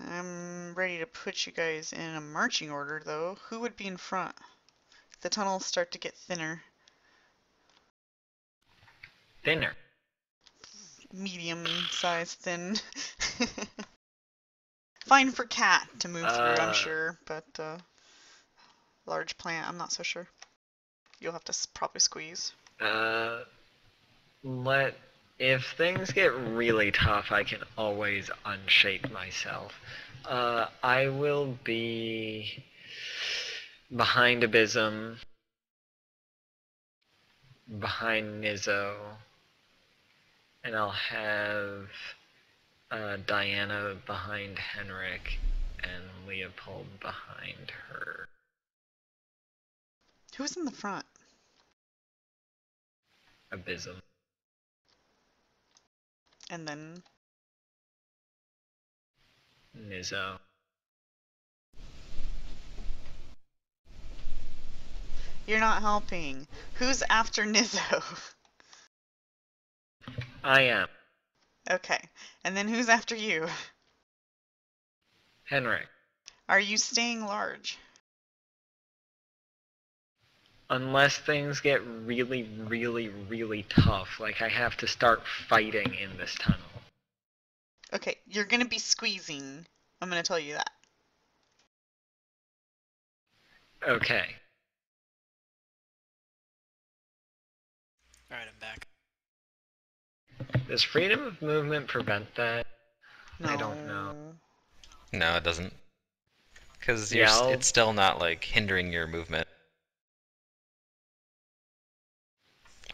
I'm ready to put you guys in a marching order, though. Who would be in front? The tunnels start to get thinner. Thinner. Medium-sized thin. Fine for cat to move through, I'm sure, but large plant, I'm not so sure. You'll have to probably squeeze. If things get really tough, I can always unshape myself. I will be behind Abysm, behind Nizzo, and I'll have Diana behind Henrik and Leopold behind her. Who's in the front? Abysm. And then Nizzo. you're not helping. Who's after Nizzo? I am. Okay. And then who's after you? Henrik. Are you staying large? Unless things get really, really, really tough, like I have to start fighting in this tunnel. Okay, you're gonna be squeezing. I'm gonna tell you that. Okay. Alright, I'm back. Does freedom of movement prevent that? No. I don't know. No, it doesn't. Because it's still not, like, hindering your movement.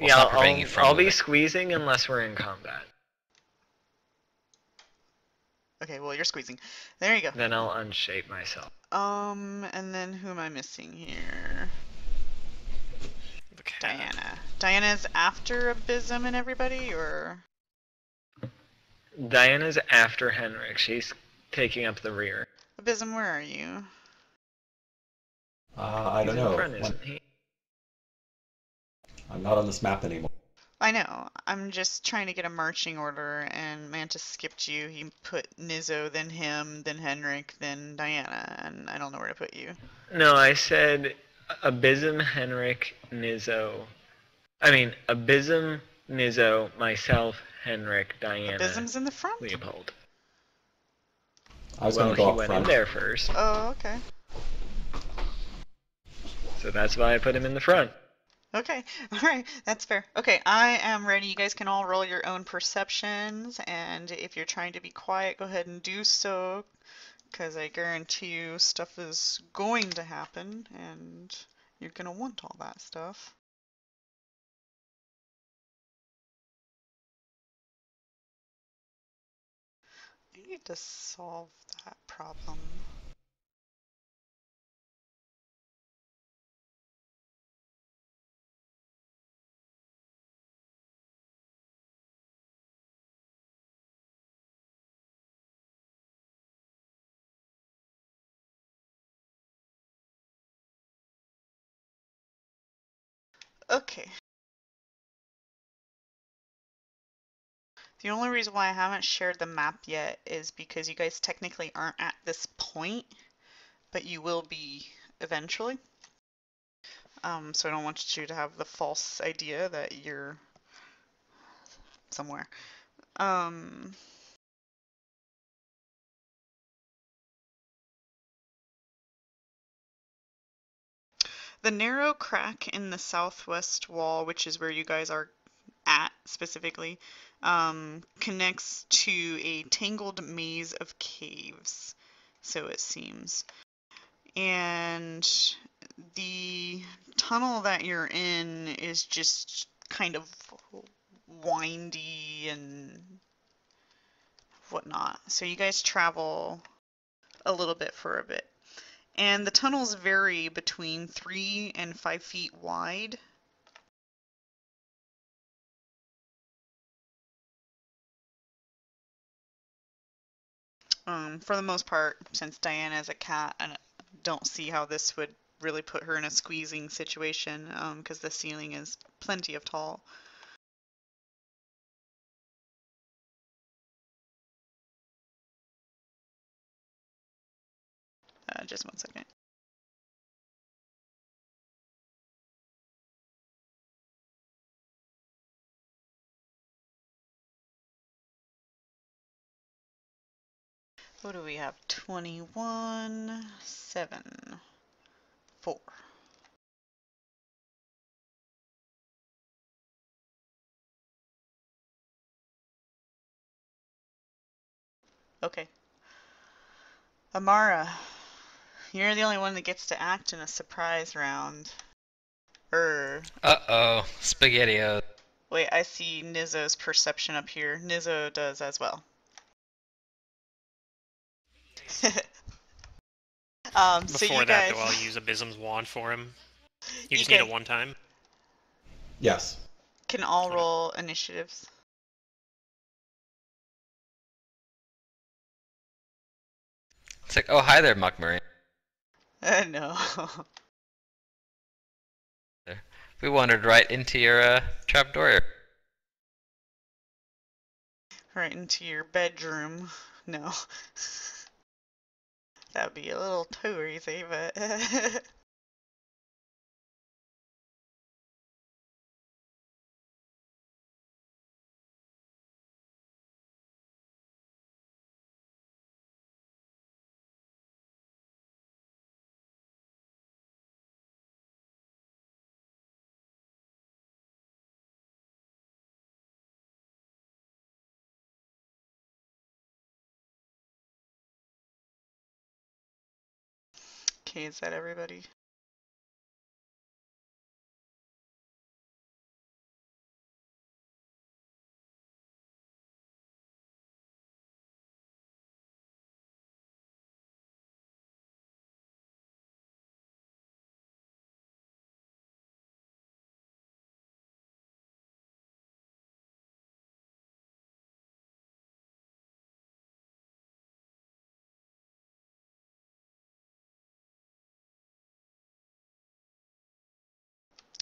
Well, Yeah, I'll be squeezing unless we're in combat. Okay, well, you're squeezing. There you go. Then I'll unshape myself. And then who am I missing here? Okay. Diana. Diana's after Abysm and everybody, or? Diana's after Henrik. She's taking up the rear. Abysm, where are you? I don't He's know. in front, isn't he? I'm not on this map anymore. I know. I'm just trying to get a marching order, and Mantis skipped you. He put Nizzo, then him, then Henrik, then Diana, and I don't know where to put you. No, I said Abysm, Henrik, Nizzo. I mean, Abysm, Nizzo, myself, Henrik, Diana. Abysm's in the front? Leopold. I was going to go up went front. in there first. Oh, okay. So that's why I put him in the front. Okay, alright, that's fair. Okay, I am ready. You guys can all roll your own perceptions, and if you're trying to be quiet, go ahead and do so, because I guarantee you stuff is going to happen, and you're going to want all that stuff. I need to solve that problem. Okay. The only reason why I haven't shared the map yet is because you guys technically aren't at this point, but you will be eventually. So I don't want you to have the false idea that you're somewhere. The narrow crack in the southwest wall, which is where you guys are at specifically, connects to a tangled maze of caves, so it seems. And the tunnel that you're in is just kind of windy and whatnot. So you guys travel a little bit for a bit. And the tunnels vary between 3 and 5 feet wide. For the most part, since Diana is a cat, I don't see how this would really put her in a squeezing situation, because the ceiling is plenty of tall. Just 1 second. What do we have? 21, 7, 4. Okay. Amara, you're the only one that gets to act in a surprise round. Uh-oh. SpaghettiOs. Wait, I see Nizzo's perception up here. Nizzo does as well. So Before you that, guys... though, I'll use Abysm's wand for him. You just guys need a one-time? Yes. can all roll initiatives. It's like, oh, hi there, Muckmarine. No. We wandered right into your trapdoor. Right into your bedroom. No. That would be a little too easy, but... Okay, is that everybody?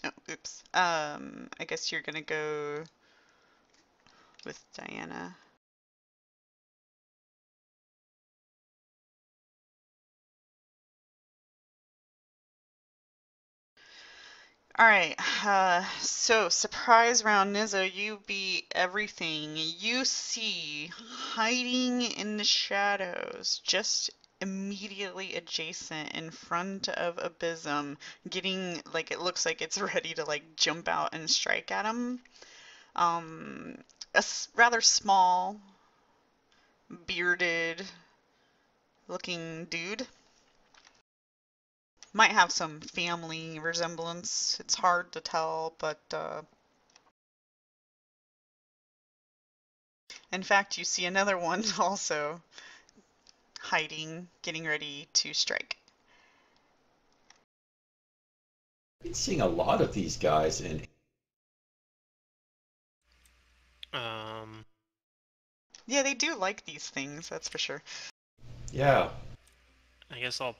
Oh, oops. I guess you're gonna go with Diana. Alright, so surprise round, Nizzo, you beat everything. You see, hiding in the shadows, just immediately adjacent in front of Abysm, getting, like, it looks like it's ready to, like, jump out and strike at him. A rather small, bearded looking dude. Might have some family resemblance. It's hard to tell, but in fact, you see another one also hiding, getting ready to strike. I've been seeing a lot of these guys in. Yeah, they do like these things, that's for sure. Yeah. I guess I'll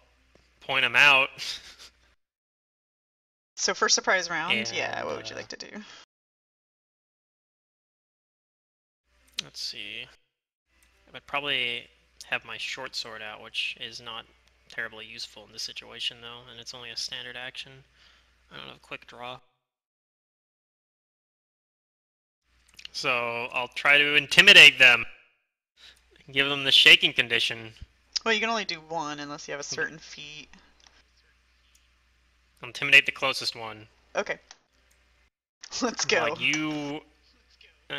point them out. So for surprise round, And, yeah, what would you like to do? Let's see. I would probably have my short sword out, which is not terribly useful in this situation, though, and it's only a standard action. I don't have a quick draw. So I'll try to intimidate them. Give them the shaking condition. Well, you can only do one unless you have a certain feat. I'll intimidate the closest one. Okay. Let's go. Like,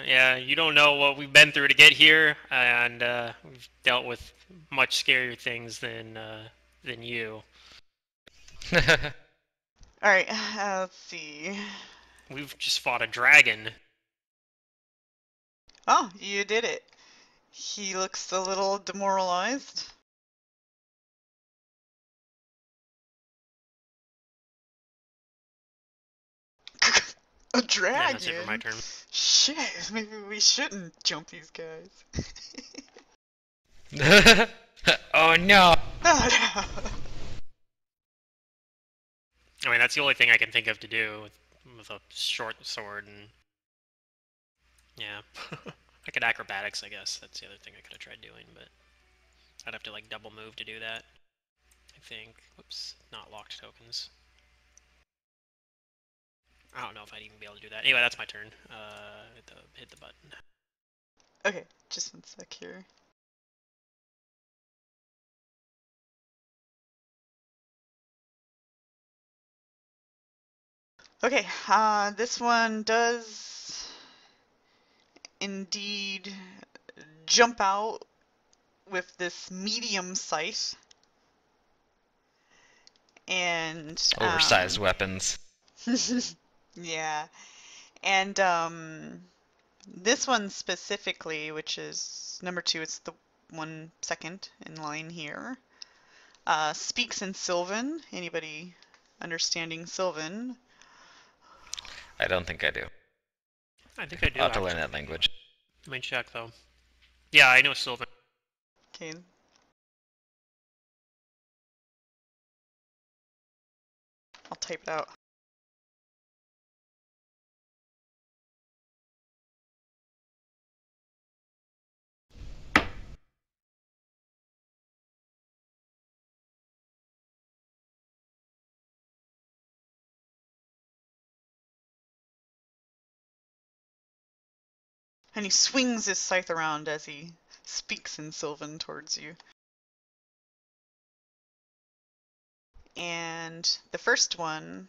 yeah, you don't know what we've been through to get here, and we've dealt with much scarier things than you. Alright, let's see. We've just fought a dragon. Oh, you did it. He looks a little demoralized. A dragon? Yeah, that's it for my turn. Shit, maybe we shouldn't jump these guys. Oh no! Oh, no. I mean, that's the only thing I can think of to do with a short sword, and yeah. I could acrobatics, I guess. That's the other thing I could have tried doing, but I'd have to, like, double move to do that. I think. Whoops, not locked tokens. I don't know if I'd even be able to do that. Anyway, that's my turn. Hit the button. Okay, just one sec here. Okay, this one does indeed jump out with this medium scythe. And Oversized weapons. yeah. And this one specifically, which is number 2, it's the one second in line here, speaks in Sylvan. Anybody understanding Sylvan? I don't think I do. I think I do. I'll have to actually. learn that language. Let me check though. Yeah, I know Sylvan. Okay. I'll type it out. And he swings his scythe around as he speaks in Sylvan towards you. And the first one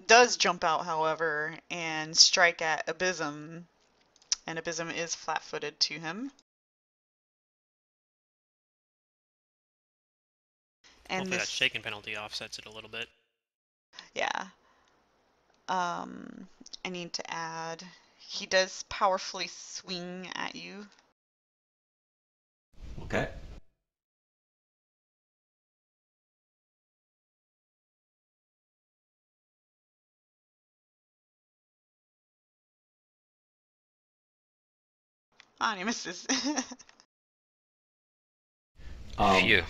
does jump out, however, and strike at Abysm. And Abysm is flat-footed to him. And Hopefully this, that shaken penalty offsets it a little bit. yeah. I need to add, he does powerfully swing at you. Okay. Ah, and he misses. Phew.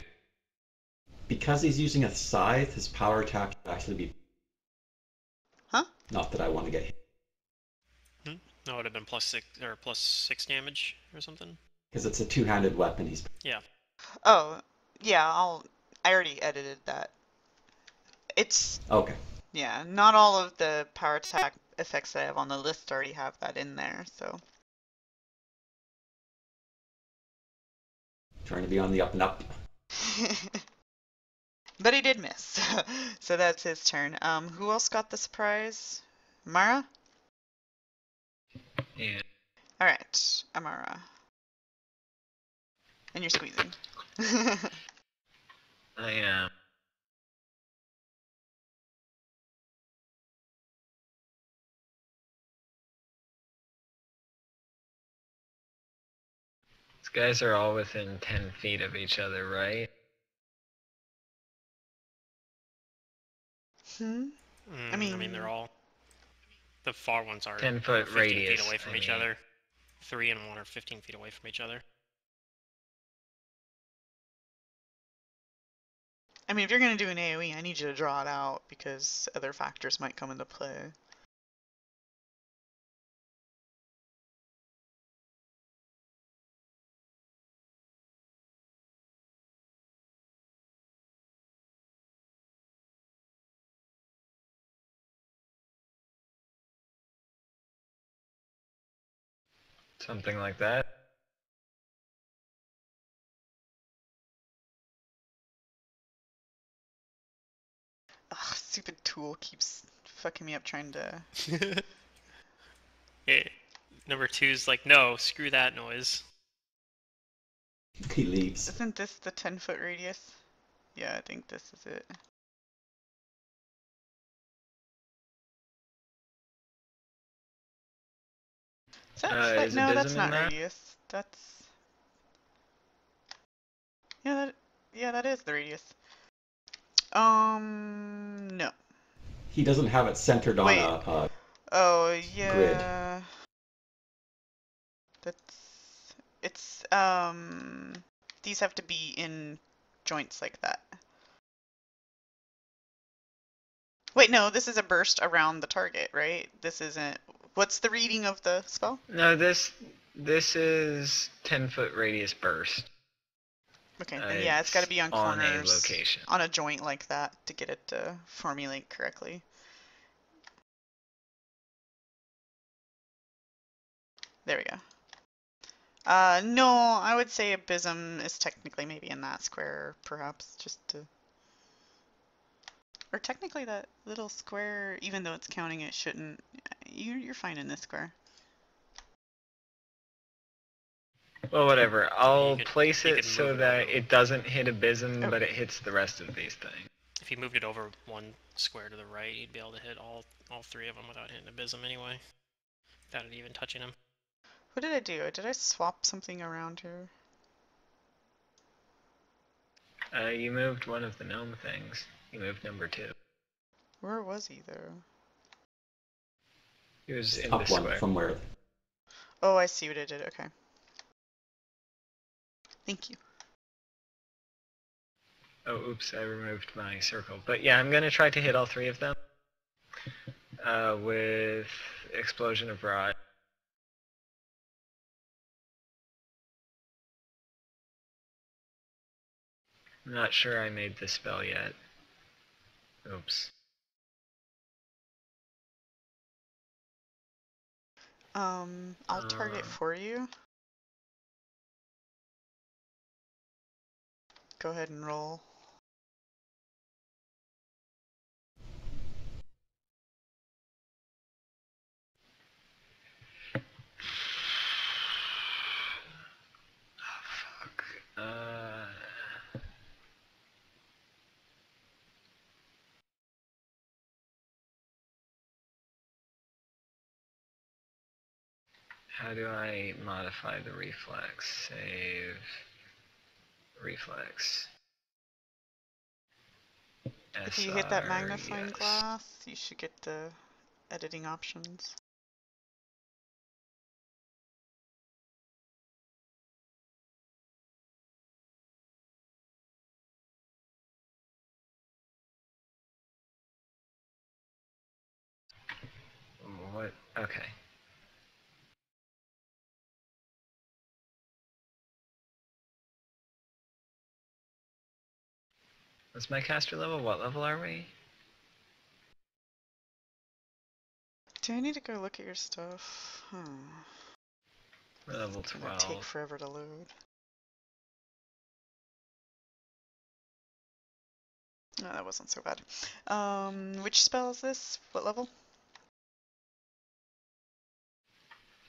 Because he's using a scythe, his power attack should actually be... Huh? Not that I want to get hit. No, it would have been +6 or +6 damage or something. Because it's a two-handed weapon. He's... Yeah. Oh, yeah, I already edited that. It's, Okay. yeah, not all of the power attack effects that I have on the list already have that in there, so. Trying to be on the up and up. But he did miss, so that's his turn. Who else got the surprise? Amara? Yeah. Alright, Amara. And you're squeezing. I am. These guys are all within 10 feet of each other, right? I mean, they're all... The far ones are 10-foot 15 radius, feet away from each other. 3 and 1 are 15 feet away from each other. I mean, if you're gonna do an AoE, I need you to draw it out because other factors might come into play. Something like that. Ugh, stupid tool keeps fucking me up trying to... Hey, number 2's like, no, screw that noise. He leaves. Isn't this the 10-foot radius? Yeah, I think this is it. Is that Is no, Abysm that's in not that? radius. That's... Yeah, that is the radius. No. He doesn't have it centered on Wait. a Oh, grid. yeah. It's, these have to be in joints like that. Wait, no, this is a burst around the target, right? This isn't... What's the reading of the spell? No, this is 10-foot radius burst. Okay, then yeah, it's got to be on on a corners, location. on a joint like that to get it to formulate correctly. There we go. No, I would say Abysm is technically maybe in that square, perhaps, just to... Or technically that little square, even though it's counting, it shouldn't... You're fine in this square. Well, whatever. I'll could- place you it could so move it that over. it doesn't hit Abysm, Oh. but it hits the rest of these things. If you moved it over one square to the right, you'd be able to hit all three of them without hitting Abysm anyway. Without it even touching them. What did I do? Did I swap something around here? You moved one of the gnome things. You moved number 2. Where was he, though? He was in Up the one square. from where? Oh, I see what I did. Okay. Thank you. Oh, oops, I removed my circle. But yeah, I'm going to try to hit all 3 of them with Explosion of Rot. I'm not sure I made the spell yet. Oops. I'll target for you. Go ahead and roll. Fuck. How do I modify the reflex? Save reflex. If you hit that SR, magnifying yes. glass, you should get the editing options. What? Okay. What's my caster level? What level are we? Do I need to go look at your stuff? We're level It's gonna take 12. forever to load. No, that wasn't so bad. Which spell is this? What level?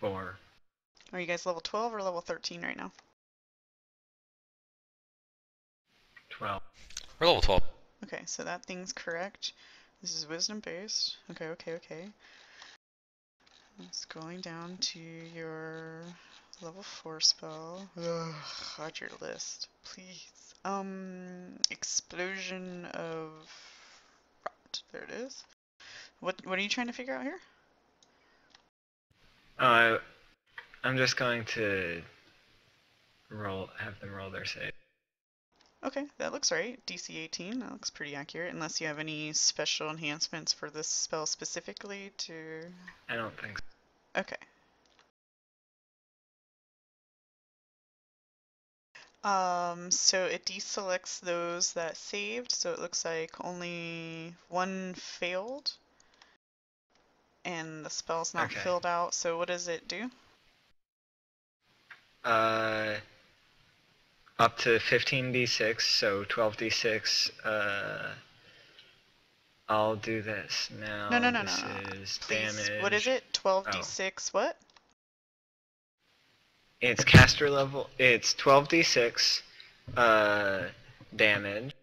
4. Are you guys level 12 or level 13 right now? 12. We're level 12. Okay, so that thing's correct. This is wisdom based. Okay, okay, okay. It's going down to your level 4 spell. Ugh, add your list, please. Explosion of rot. There it is. What are you trying to figure out here? I'm just going to have them roll their save. Okay, that looks right. DC 18, that looks pretty accurate, unless you have any special enhancements for this spell specifically to... I don't think so. Okay. So it deselects those that saved, so it looks like only one failed. And the spell's not Okay. filled out, so what does it do? Up to 15d6, so 12d6. I'll do this now. No. This is Please, damage. what is it? 12d6 what? It's caster level. It's 12d6 damage.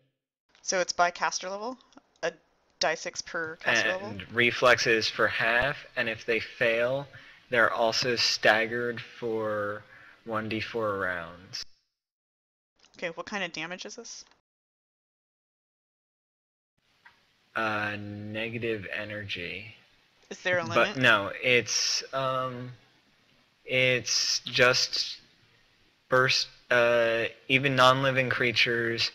So it's by caster level? A die 6 per caster level? And reflexes for half, and if they fail, they're also staggered for 1d4 rounds. Okay, what kind of damage is this? Negative energy. Is there a limit? But no, it's just burst. Even non-living creatures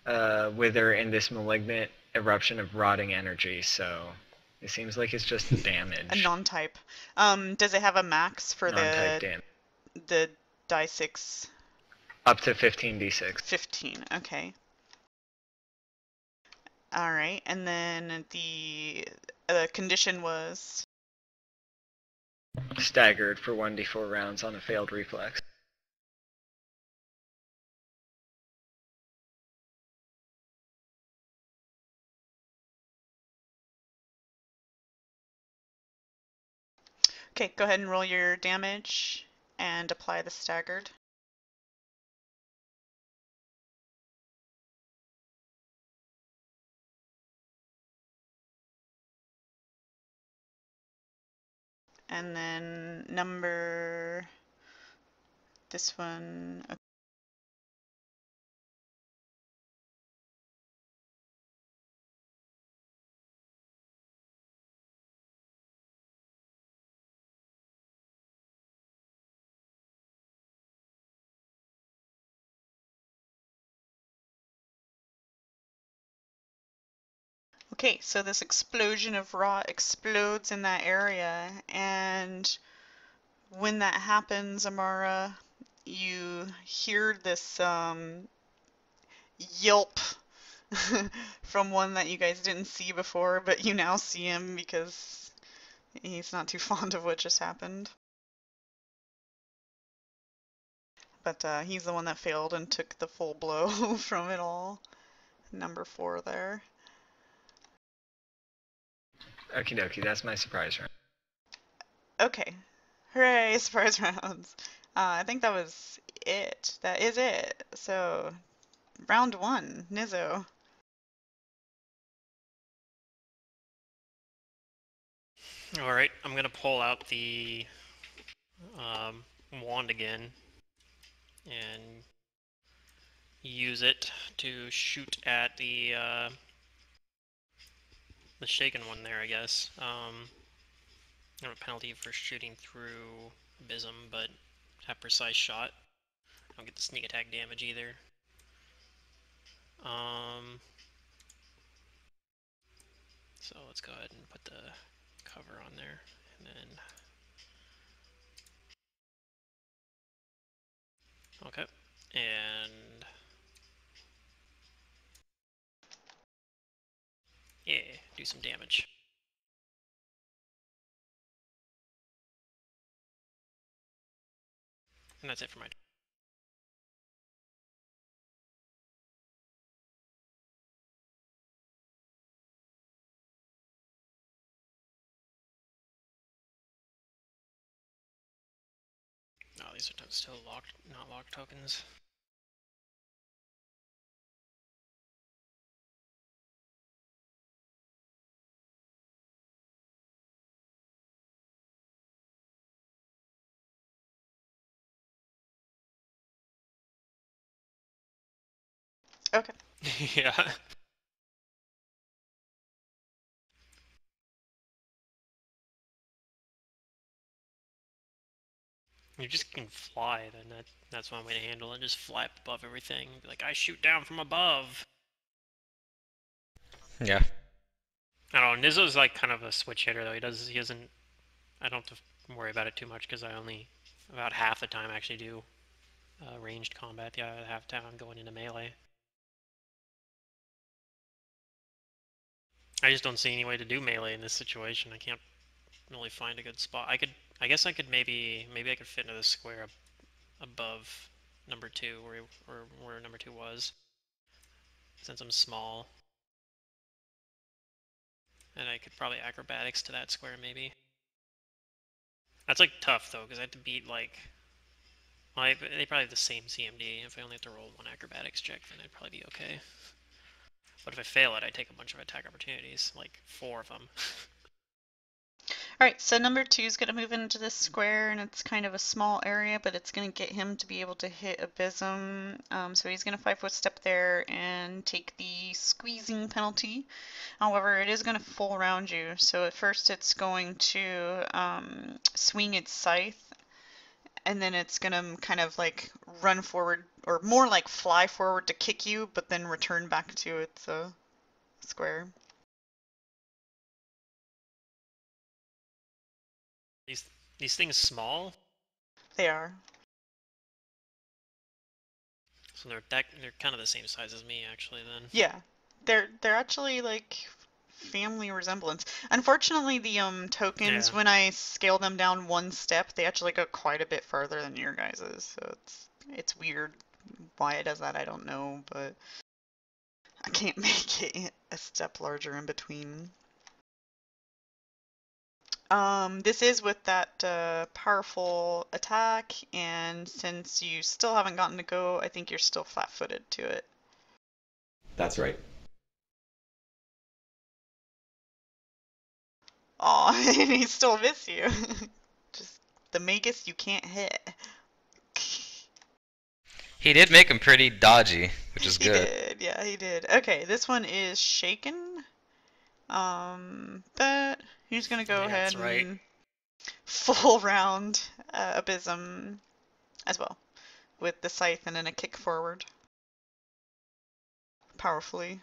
wither in this malignant eruption of rotting energy. So it seems like it's just the damage. A non-type. Does it have a max for Non-type damage. the die 6? Up to 15d6. 15, okay. Alright, and then the condition was? Staggered for 1d4 rounds on a failed reflex. Okay, go ahead and roll your damage and apply the staggered. And then this one. Okay, so this explosion of rot explodes in that area, and when that happens, Amara, you hear this yelp from one that you guys didn't see before, but you now see him because he's not too fond of what just happened. But he's the one that failed and took the full blow from it all. Number 4 there. Okie dokie, that's my surprise round. Okay. Hooray, surprise rounds. I think that was it. That is it. So, round 1, Nizzo. Alright, I'm gonna pull out the wand again and use it to shoot at the shaken one there, I guess. I have a penalty for shooting through Abysm, but have precise shot. I don't get the sneak attack damage either. So let's go ahead and put the cover on there, and then okay, and yeah, do some damage. And that's it for my turn. Oh, these are still locked, not locked tokens. Okay. Yeah. You just can fly, then that's one way to handle it. Just fly up above everything. Be like, I shoot down from above. Yeah. I don't know. Nizzo's like kind of a switch hitter though. He doesn't. I don't have to worry about it too much because I only about half the time actually do ranged combat. The other half the time I'm going into melee. I just don't see any way to do melee in this situation. I can't really find a good spot. I guess I could maybe I could fit into the square above number 2 where number 2 was, since I'm small. And I could probably acrobatics to that square maybe. That's like tough though, because I have to beat like, well, they probably have the same CMD. If I only have to roll 1 acrobatics check, then I'd probably be okay. But if I fail it, I take a bunch of attack opportunities, like 4 of them. Alright, so number 2 is going to move into this square, and it's kind of a small area, but it's going to get him to be able to hit Abysm. So he's going to 5-foot step there and take the squeezing penalty. However, it is going to full around you. So at first it's going to swing its scythe, and then it's going to kind of like run forward, or more like fly forward to kick you, but then return back to its square. These things small? They are. So they're kind of the same size as me, actually. Then. Yeah, they're actually like family resemblance. Unfortunately, the tokens Yeah. when I scale them down one step, they actually go quite a bit farther than your guys's. So it's weird why it does that. I don't know, but I can't make it a step larger in between. This is with that powerful attack, and since you still haven't gotten to go, I think you're still flat-footed to it. That's right. Aw, and he still miss you. Just the Magus you can't hit. He did make him pretty dodgy, which is He good. did, yeah, he did. Okay, this one is shaken. But he's gonna go Yeah, ahead that's right. and full round Abysm as well, with the scythe and then a kick forward. Powerfully.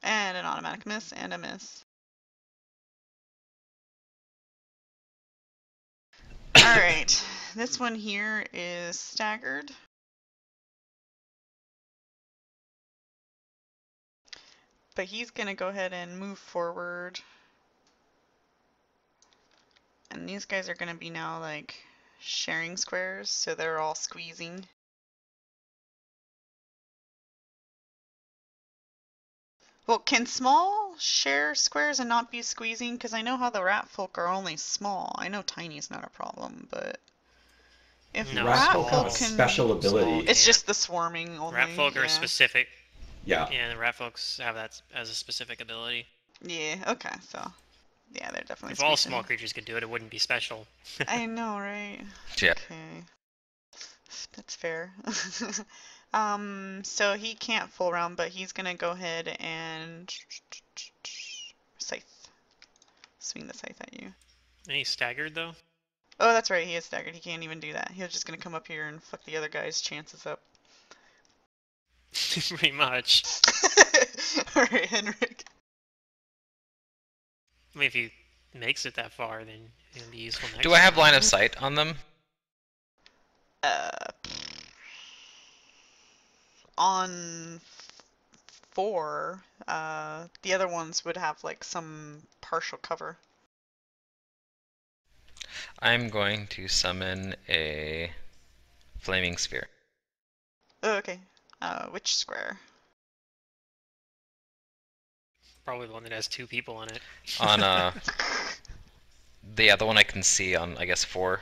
And an automatic miss and a miss. Alright, this one here is staggered. But he's gonna go ahead and move forward. And these guys are gonna be now like sharing squares, so they're all squeezing. Well, can small share squares and not be squeezing? Because I know how the rat folk are only small. I know tiny's not a problem, but if No, Rat rat folk have folk a can, special ability. it's just the swarming only. Rat folk are yeah. specific. Yeah. Yeah, the rat folks have that as a specific ability. Yeah. Okay. So, yeah, they're definitely If all squeezing. small creatures could do it, it wouldn't be special. I know, right? Yeah. Okay. That's fair. So he can't full round, but he's gonna go ahead and scythe. Swing the scythe at you. And he's staggered though. Oh, that's right, he is staggered. He can't even do that. He's just gonna come up here and fuck the other guy's chances up. Pretty much. Alright, Henrik. I mean, if he makes it that far, then it'll be useful next Do I have time. line of sight on them? On 4, the other ones would have like some partial cover. I'm going to summon a flaming sphere. Oh, okay. Which square? Probably the one that has 2 people in it. On the other one I can see on, I guess, 4.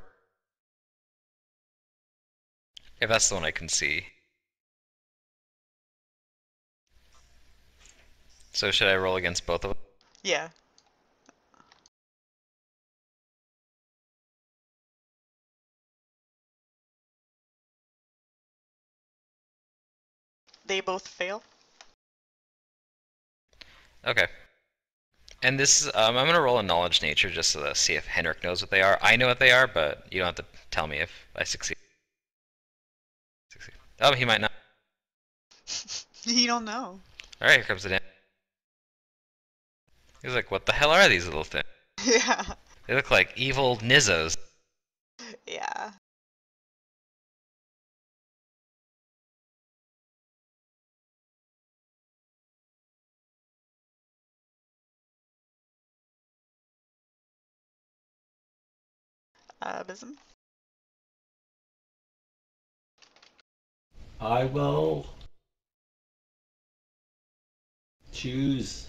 If that's the one I can see. So should I roll against both of them? Yeah. They both fail. Okay. And this is, I'm gonna roll a knowledge nature just to see if Henrik knows what they are. I know what they are, but you don't have to tell me if I succeed. Oh, he might not. You don't know. Alright, here comes the damn. He's like, what the hell are these little things? Yeah. They look like evil Nizzos. Yeah. Abysm. I will choose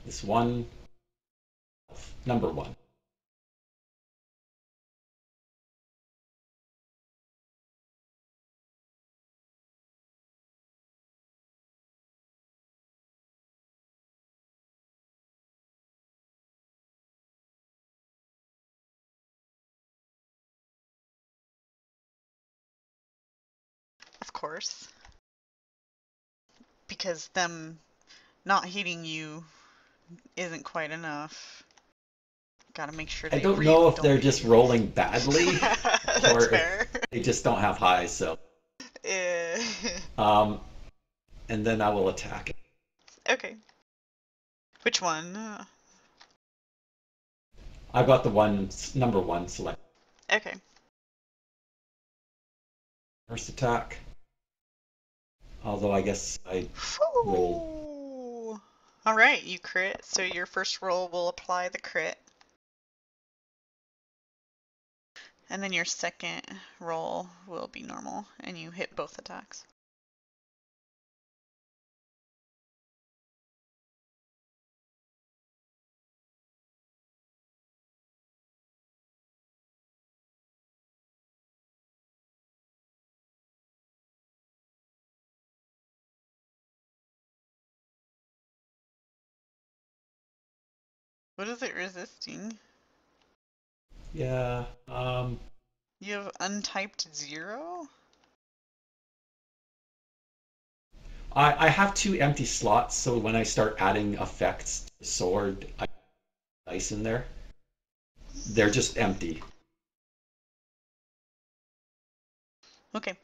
this one, number 1. Of course. Because them not hitting you isn't quite enough. Gotta make sure I they don't really know if don't they're hit just you. rolling badly That's or fair. if they just don't have highs, so. And then I will attack it. Okay. Which one? I've got the one, number 1 select. Okay. first attack. Although I guess I rolled. Whew. All right, you crit. So your first roll will apply the crit. And then your second roll will be normal, and you hit both attacks. What is it resisting? Yeah. You have untyped 0? I have 2 empty slots, so when I start adding effects to the sword, I put dice in there. They're just empty. Okay.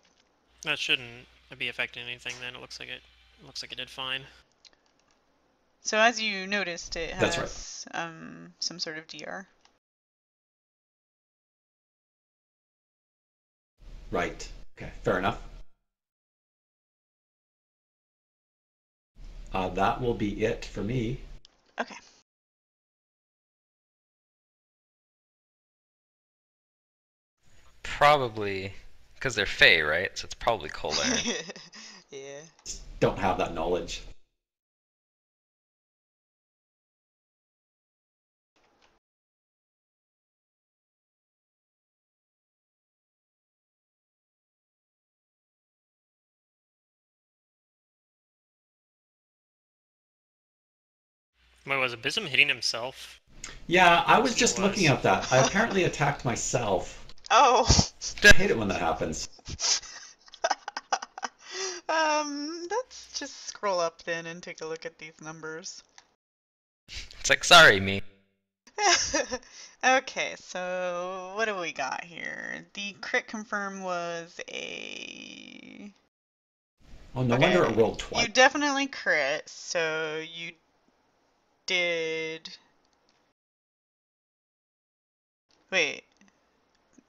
That shouldn't be affecting anything then. It looks like it did fine. So as you noticed, it That's has some sort of DR. Right. Okay, fair enough. That will be it for me. Okay. Probably because they're Fey, right? So it's probably cold iron. Yeah. Don't have that knowledge. Wait, was Abysm hitting himself? Yeah, I was He just looking was. at that. I apparently attacked myself. Oh. I hate it when that happens. Let's just scroll up then and take a look at these numbers. It's like, sorry, me. Okay, so what do we got here? The crit confirm was a... Oh, no Okay, wonder it rolled twice. you definitely crit, so you did... Wait,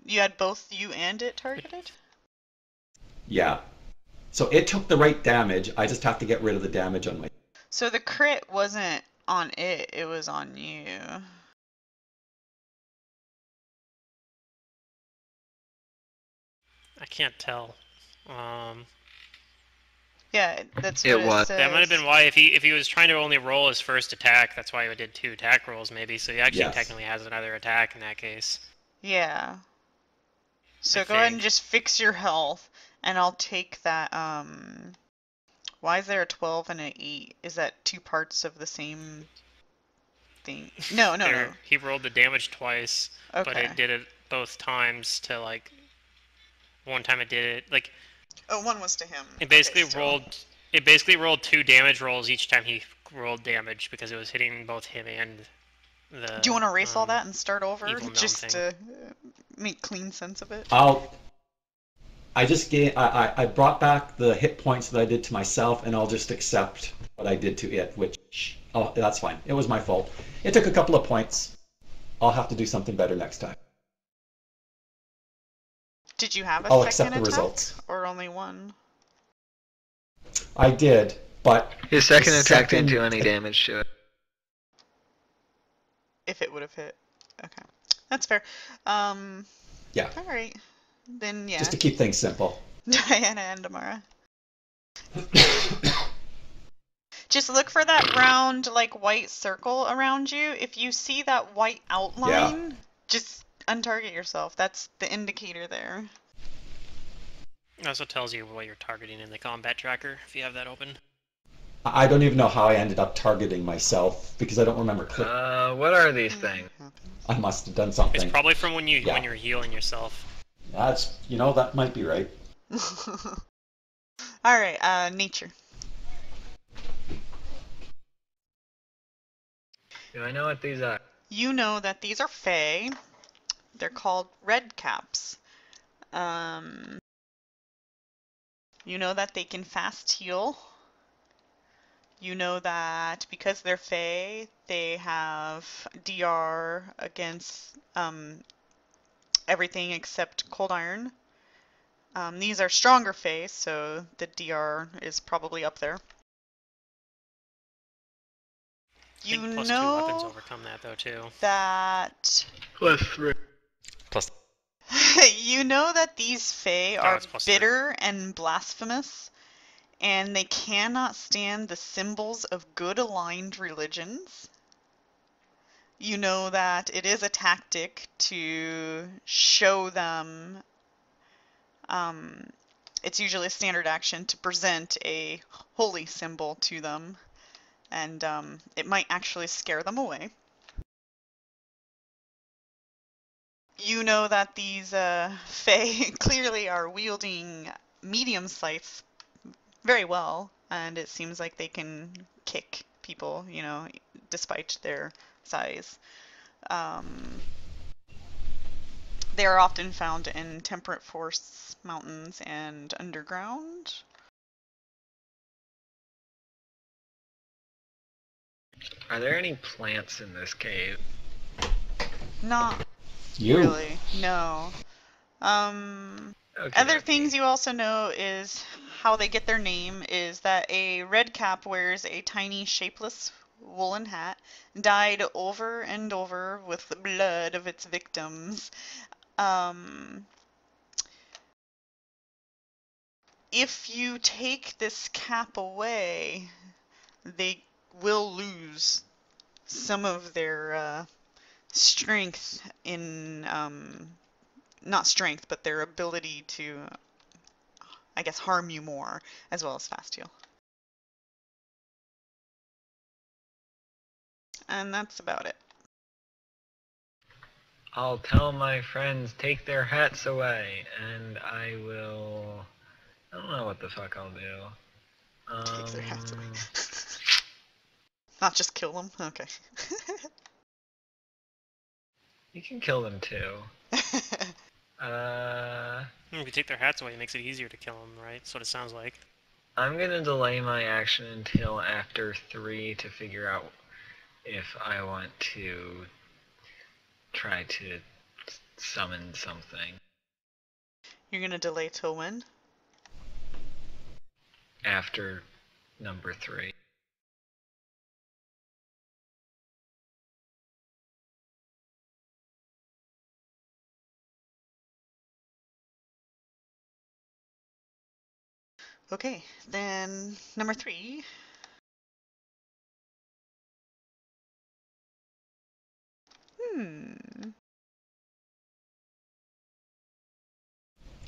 you had both you and it targeted? Yeah. So it took the right damage. I just have to get rid of the damage on my... So the crit wasn't on it, it was on you. I can't tell. Yeah, that's It what it was. says. That might have been why if he was trying to only roll his first attack, that's why he did 2 attack rolls maybe. So he actually Yes. technically has another attack in that case. Yeah. So I go ahead and think. just fix your health, and I'll take that, why is there a 12 and an 8? Is that 2 parts of the same thing? No, no, no. He rolled the damage twice, but Okay. it did it both times to like. One time it did it like. Oh, one was to him. It basically Okay, still. rolled. It basically rolled 2 damage rolls each time he rolled damage because it was hitting both him and the. Do you want to erase all that and start over, evil gnome just thing. to make clean sense of it? I just gave... I brought back the hit points that I did to myself, and I'll just accept what I did to it, which... Oh, that's fine. It was my fault. It took a couple of points. I'll have to do something better next time. Did you have a I'll second accept the attack, results. or only one? I did, but... His second the attack second- didn't do any damage to it. If it would have hit. Okay. That's fair. Yeah, Alright. Then, yeah. just to keep things simple. Diana and Amara. Just look for that round, like, white circle around you. If you see that white outline, just untarget yourself. That's the indicator there. It also tells you what you're targeting in the combat tracker if you have that open. I don't even know how I ended up targeting myself, because I don't remember clicking. What are these things? I must have done something. It's probably from when Yeah. you're healing yourself. That's... that might be right. Alright, nature. Do I know what these are? You know that these are fae. They're called red caps. You know that they can fast heal. You know that because they're fae, they have DR against everything except cold iron. These are stronger Fae, so the DR is probably up there. I think You +2 weapons know overcome that though too. that +3. Plus, you know that these Fae Oh, are it's +3. bitter and blasphemous, and they cannot stand the symbols of good aligned religions. You know that it is a tactic to show them, it's usually a standard action to present a holy symbol to them, and it might actually scare them away. You know that these Fae clearly are wielding medium scythes very well, and it seems like they can kick people, you know, despite their size. They are often found in temperate forests, mountains, and underground. Are there any plants in this cave? Not You. really, no. Okay, Other things you also know is how they get their name is that a red cap wears a tiny shapeless woolen hat, dyed over and over with the blood of its victims. If you take this cap away, they will lose some of their strength in, not strength, but their ability to, I guess, harm you more, as well as fast heal. And that's about it. I'll tell my friends take their hats away, and I will. I don't know what the fuck I'll do. Take their hats away. Not just kill them? Okay. You can kill them too. If you take their hats away, it makes it easier to kill them, right? That's what it sounds like. I'm gonna delay my action until after 3 to figure out if I want to try to summon something. You're gonna delay till when? After number 3. Okay, then number 3.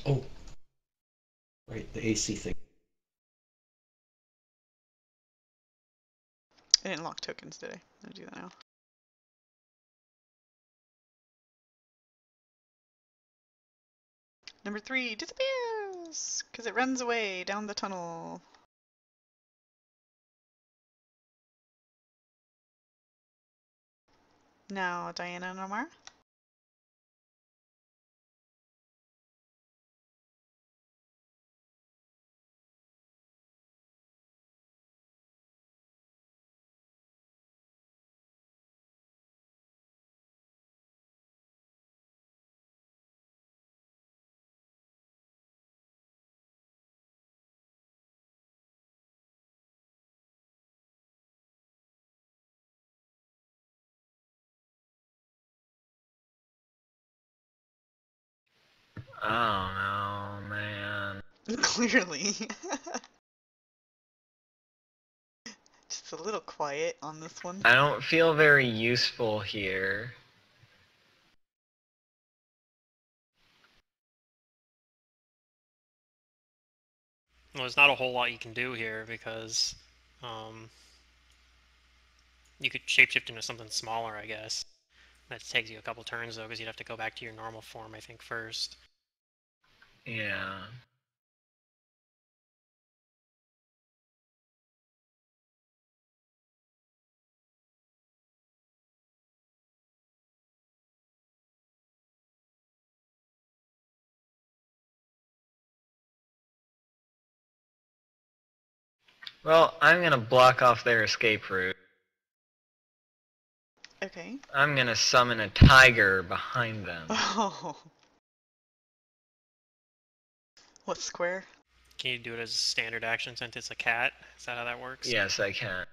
Oh. Right, the AC thing. I didn't lock tokens, did I? I'll do that now. Number 3 disappears because it runs away down the tunnel. Now, Diana and Omar. Oh no, man. Clearly. Just a little quiet on this one. I don't feel very useful here. Well, there's not a whole lot you can do here because you could shapeshift into something smaller, I guess. That takes you a couple turns though, because you'd have to go back to your normal form, I think, first. Yeah. Well, I'm gonna block off their escape route. Okay. I'm gonna summon a tiger behind them. Oh. What square? Can you do it as a standard action since it's a cat? Is that how that works? Yes, I can.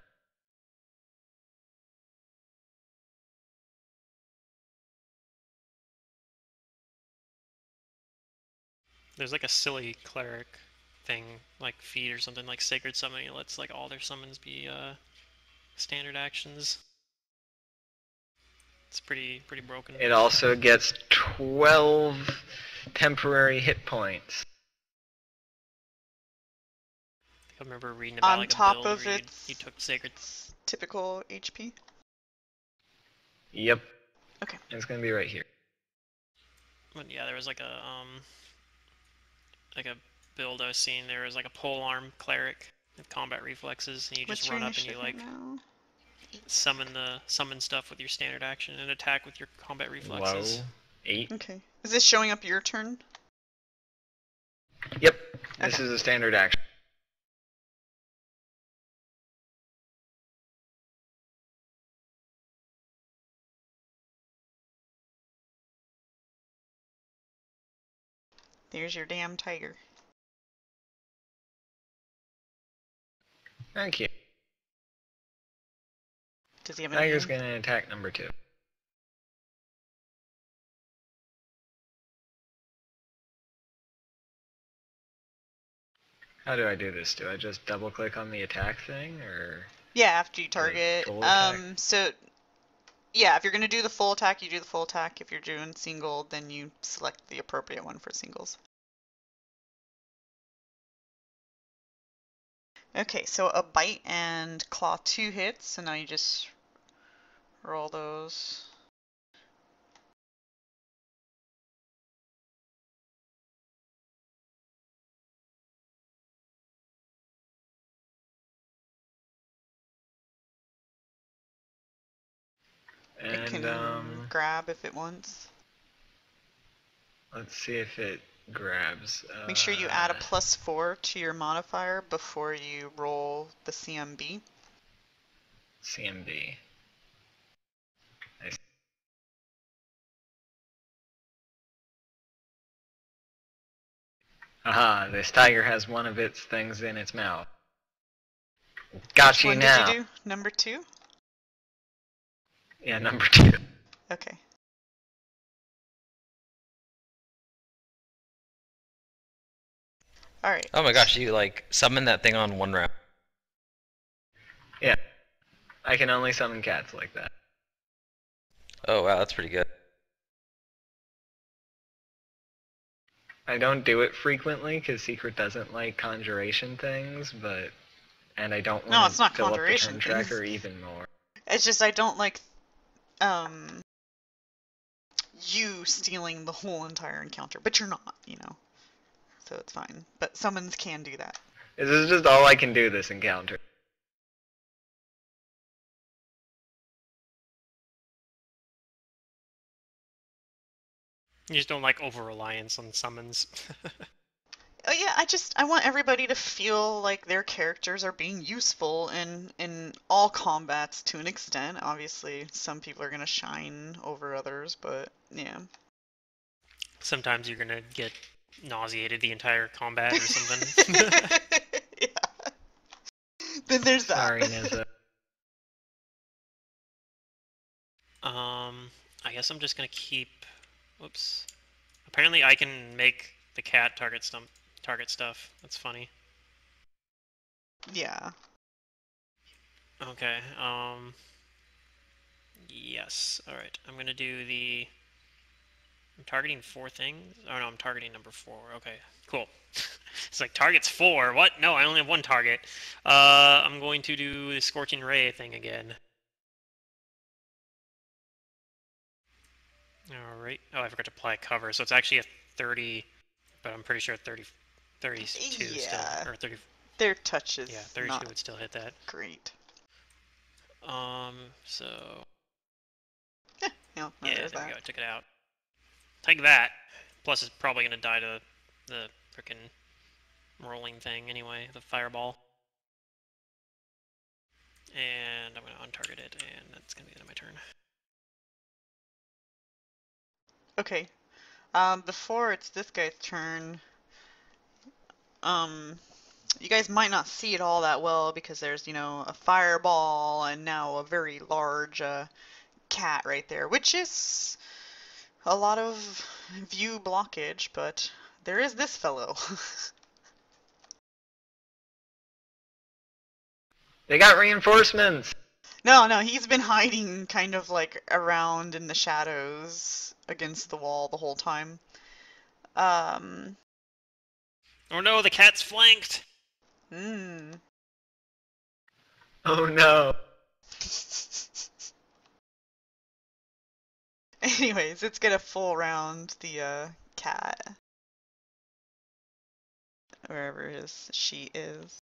There's like a silly cleric thing, like feat or something, like sacred summoning. It lets like all their summons be standard actions. It's pretty broken. It also gets 12 temporary hit points. I remember reading about On like a top build of where its you took sacred. typical HP? Yep. Okay. It's gonna be right here. But yeah, there was like a build I was seeing. There was like a polearm cleric with combat reflexes, and you What's just your run up and you initiative like now? summon stuff with your standard action and attack with your combat reflexes. Low. 8. Okay. Is this showing up your turn? Yep. This Okay. is a standard action. There's your damn tiger. Thank you. Does he have a Tiger's name? gonna attack number 2. How do I do this? Do I just double click on the attack thing, or? Yeah, after you target. full attack? So yeah, if you're gonna do the full attack, you do the full attack. If you're doing single, then you select the appropriate one for singles. Okay, so a bite and claw 2 hits, so now you just roll those. It And can grab if it wants. let's see if it grabs. Make sure you add a +4 to your modifier before you roll the CMB. CMB. Nice. Aha, this tiger has one of its things in its mouth. Got Which you one now. did you do? Number 2? Yeah, number 2. Okay. Alright. Oh my gosh, you like summon that thing on one round. Yeah. I can only summon cats like that. Oh wow, that's pretty good. I don't do it frequently because Secret doesn't like conjuration things, and I don't No, want it's to not fill up the conjuration turn things. tracker even more. It's just I don't like you stealing the whole entire encounter, but you're not, you know. So it's fine. But summons can do that. This is just all I can do this encounter. You just don't like over-reliance on summons. Oh yeah, I want everybody to feel like their characters are being useful in all combats to an extent. Obviously, some people are gonna shine over others, but yeah. Sometimes you're gonna get nauseated the entire combat or something. Yeah. Then there's that. Sorry, Nizza. I guess I'm just gonna keep. Whoops. Apparently, I can make the cat target stuff. That's funny. Yeah. Okay. Yes. All right. I'm gonna do the. I'm targeting 4 things. Oh no, I'm targeting number 4. Okay. Cool. It's like target's 4. What? No, I only have 1 target. I'm going to do the scorching ray thing again. Alright. Oh, I forgot to apply cover, so it's actually a 30, but I'm pretty sure 32 Yeah. still, or 30. Their touch is Yeah, 32 not would still hit that. great. So Yeah, yeah, there's there that. we go. I took it out. Take that. Plus, it's probably gonna die to the frickin' rolling thing anyway, the fireball. And I'm gonna untarget it, and that's gonna be the end of my turn. Okay. Before it's this guy's turn, You guys might not see it all that well because there's, you know, a fireball and now a very large cat right there, which is a lot of view blockage, but there is this fellow. They got reinforcements. No, he's been hiding kind of like around in the shadows against the wall the whole time. Um, Oh no, the cat's flanked! hmm. Oh no. Anyways, it's gonna full round the cat. Wherever she is.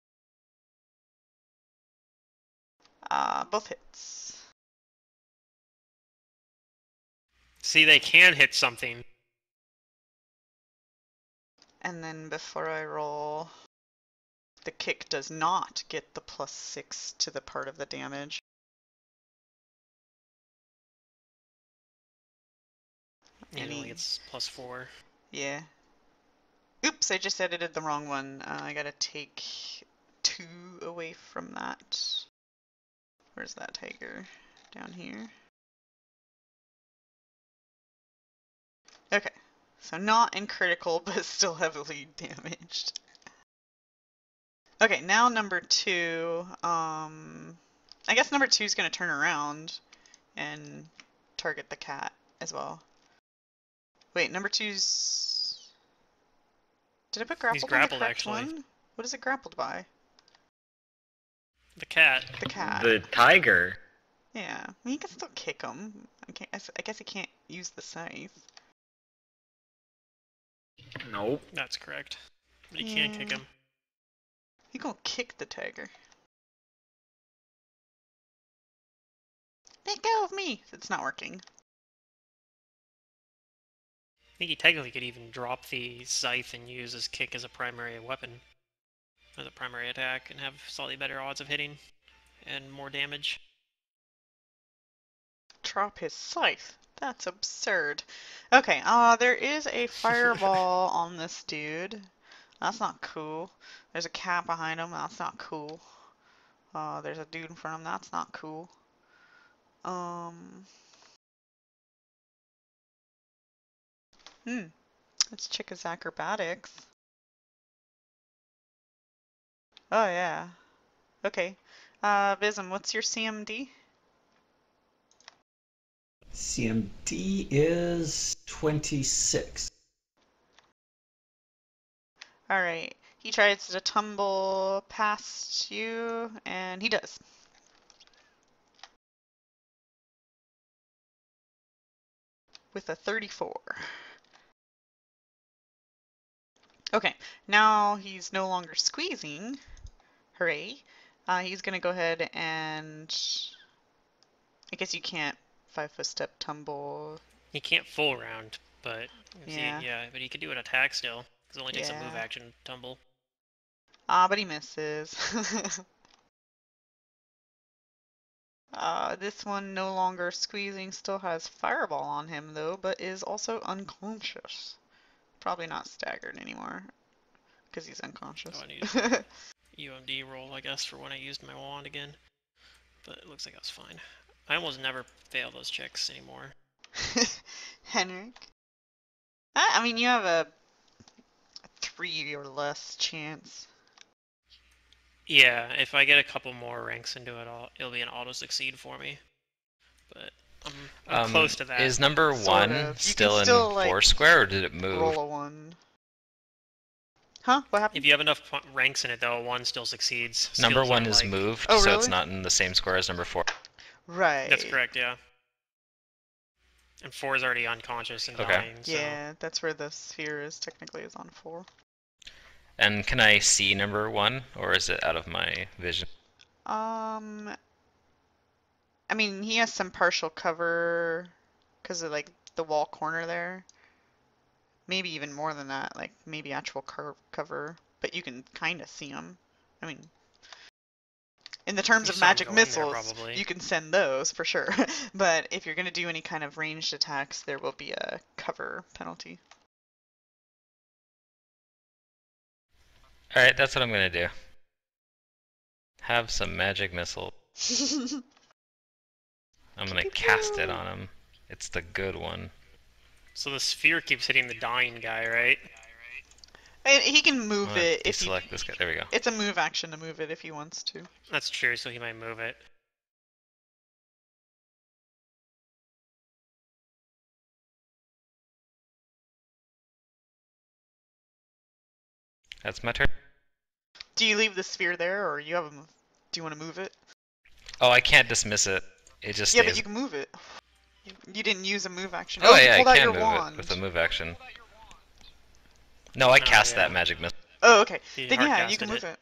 Both hits. See, they can hit something. And then before I roll, the kick does not get the +6 to the part of the damage. It only gets +4. Yeah. Oops, I just edited the wrong one. I gotta take 2 away from that. Where's that tiger? Down here. Okay, so not in critical, but still heavily damaged. Okay, now number 2. I guess number 2 is gonna turn around and target the cat as well. Wait, number 2's... Did I put grappled He's on grappled, the correct actually. one? What is it grappled by? The cat. The cat. The tiger. Yeah, I mean, you can still kick him. I guess I can't use the scythe. Nope. That's correct. But you can't kick him. You gonna kick the tiger. Let go of me! It's not working. I think he technically could even drop the scythe and use his kick as a primary weapon. As a primary attack, and have slightly better odds of hitting. And more damage. Drop his scythe. That's absurd. Okay, there is a fireball on this dude. That's not cool. There's a cat behind him. That's not cool. There's a dude in front of him. That's not cool. Let's check his acrobatics. Oh, yeah. Okay. Vism, what's your CMD? CMD is 26. Alright. He tries to tumble past you, and he does. With a 34. Okay, now he's no longer squeezing. Hooray. He's gonna go ahead and... I guess you can't 5-foot step tumble. He can't full round, but... Yeah. But he could do an attack still. Because it only takes a move Yeah. action to tumble. But he misses. This one no longer squeezing, still has fireball on him though, but is also unconscious. Probably not staggered anymore, because he's unconscious. Oh, I need a UMD roll, I guess, for when I used my wand again. But it looks like I was fine. I almost never fail those checks anymore. Henrik? I mean, you have a 3 or less chance. Yeah, if I get a couple more ranks into it, it'll be an auto-succeed for me. But I'm close to that. Is number Sort 1 of. You still can in still, like, Foursquare, or did it move? Roll a 1. Huh? What happened? If you have enough ranks in it, though, 1 still succeeds. Number Skills 1 are is like... moved, Oh, so it's really? not in the same square as number 4. Right. That's correct, yeah. And 4 is already unconscious and dying, so... Yeah, that's where the sphere is, technically, is on 4. And can I see number 1, or is it out of my vision? I mean, he has some partial cover because of, like, the wall corner there. Maybe even more than that, like, maybe actual cover, but you can kind of see him. I mean, in the terms You of saw him magic go in there, missiles, probably. you can send those for sure. But if you're going to do any kind of ranged attacks, there will be a cover penalty. Alright, that's what I'm gonna do. Have some magic missile. I'm gonna cast it on him. It's the good one. So the sphere keeps hitting the dying guy, right? And he can move I'm gonna it if he. deselect this guy. There we go. It's a move action to move it if he wants to. That's true, so he might move it. That's my turn. Do you leave the sphere there, or you have him? Do you want to move it? Oh, I can't dismiss it. It just Yeah, stays. but you can move it. You didn't use a move action. Oh, You yeah, I pulled out can your move wand. it with a move action. No, I cast that magic missile. Oh, okay. He Then yeah, you hardcasted can move it.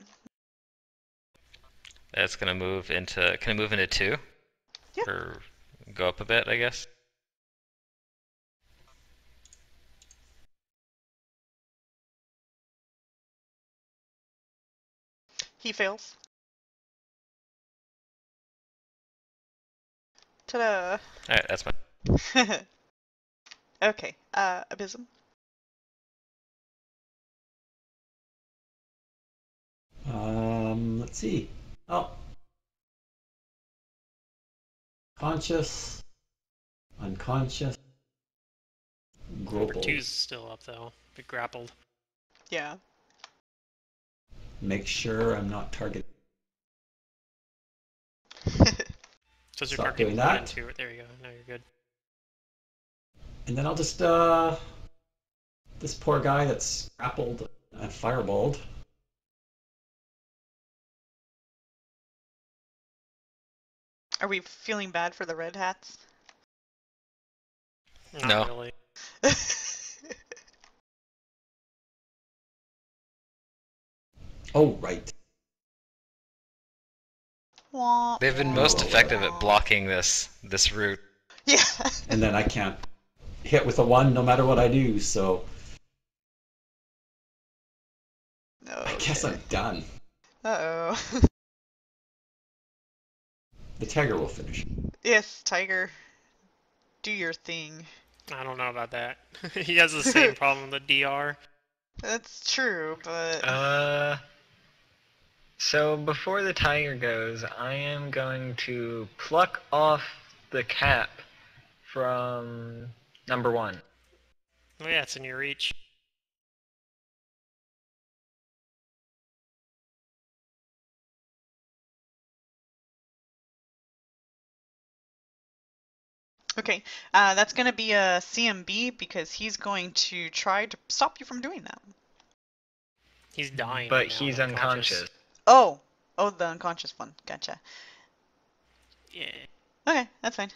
That's gonna move into. Can I move into 2? Yeah. Or go up a bit, I guess. He fails. Ta-da! Alright, that's my. Okay, Abysm. Let's see. Oh. Conscious. Unconscious. Number Grappled. 2's still up though, but grappled. Yeah. Make sure I'm not targeted. So is your Stop target doing 1 that. and 2? There you go. Now you're good. And then I'll just, this poor guy that's grappled and fireballed. Are we feeling bad for the red hats? Not No. really. Oh, right. Wah, They've been wah, most Oh, effective wah. at blocking this route. Yeah. And then I can't hit with a 1 no matter what I do, so No. I guess I'm done. Uh-oh. The tiger will finish. Yes, Tiger. Do your thing. I don't know about that. He has the same problem with the DR. That's true, but... So before the tiger goes, I am going to pluck off the cap from number 1. Oh yeah, it's in your reach. Okay, that's going to be a CMB because he's going to try to stop you from doing that. He's dying. But right now, he's unconscious. Oh! Oh, the unconscious one. Gotcha. Yeah. Okay, that's fine.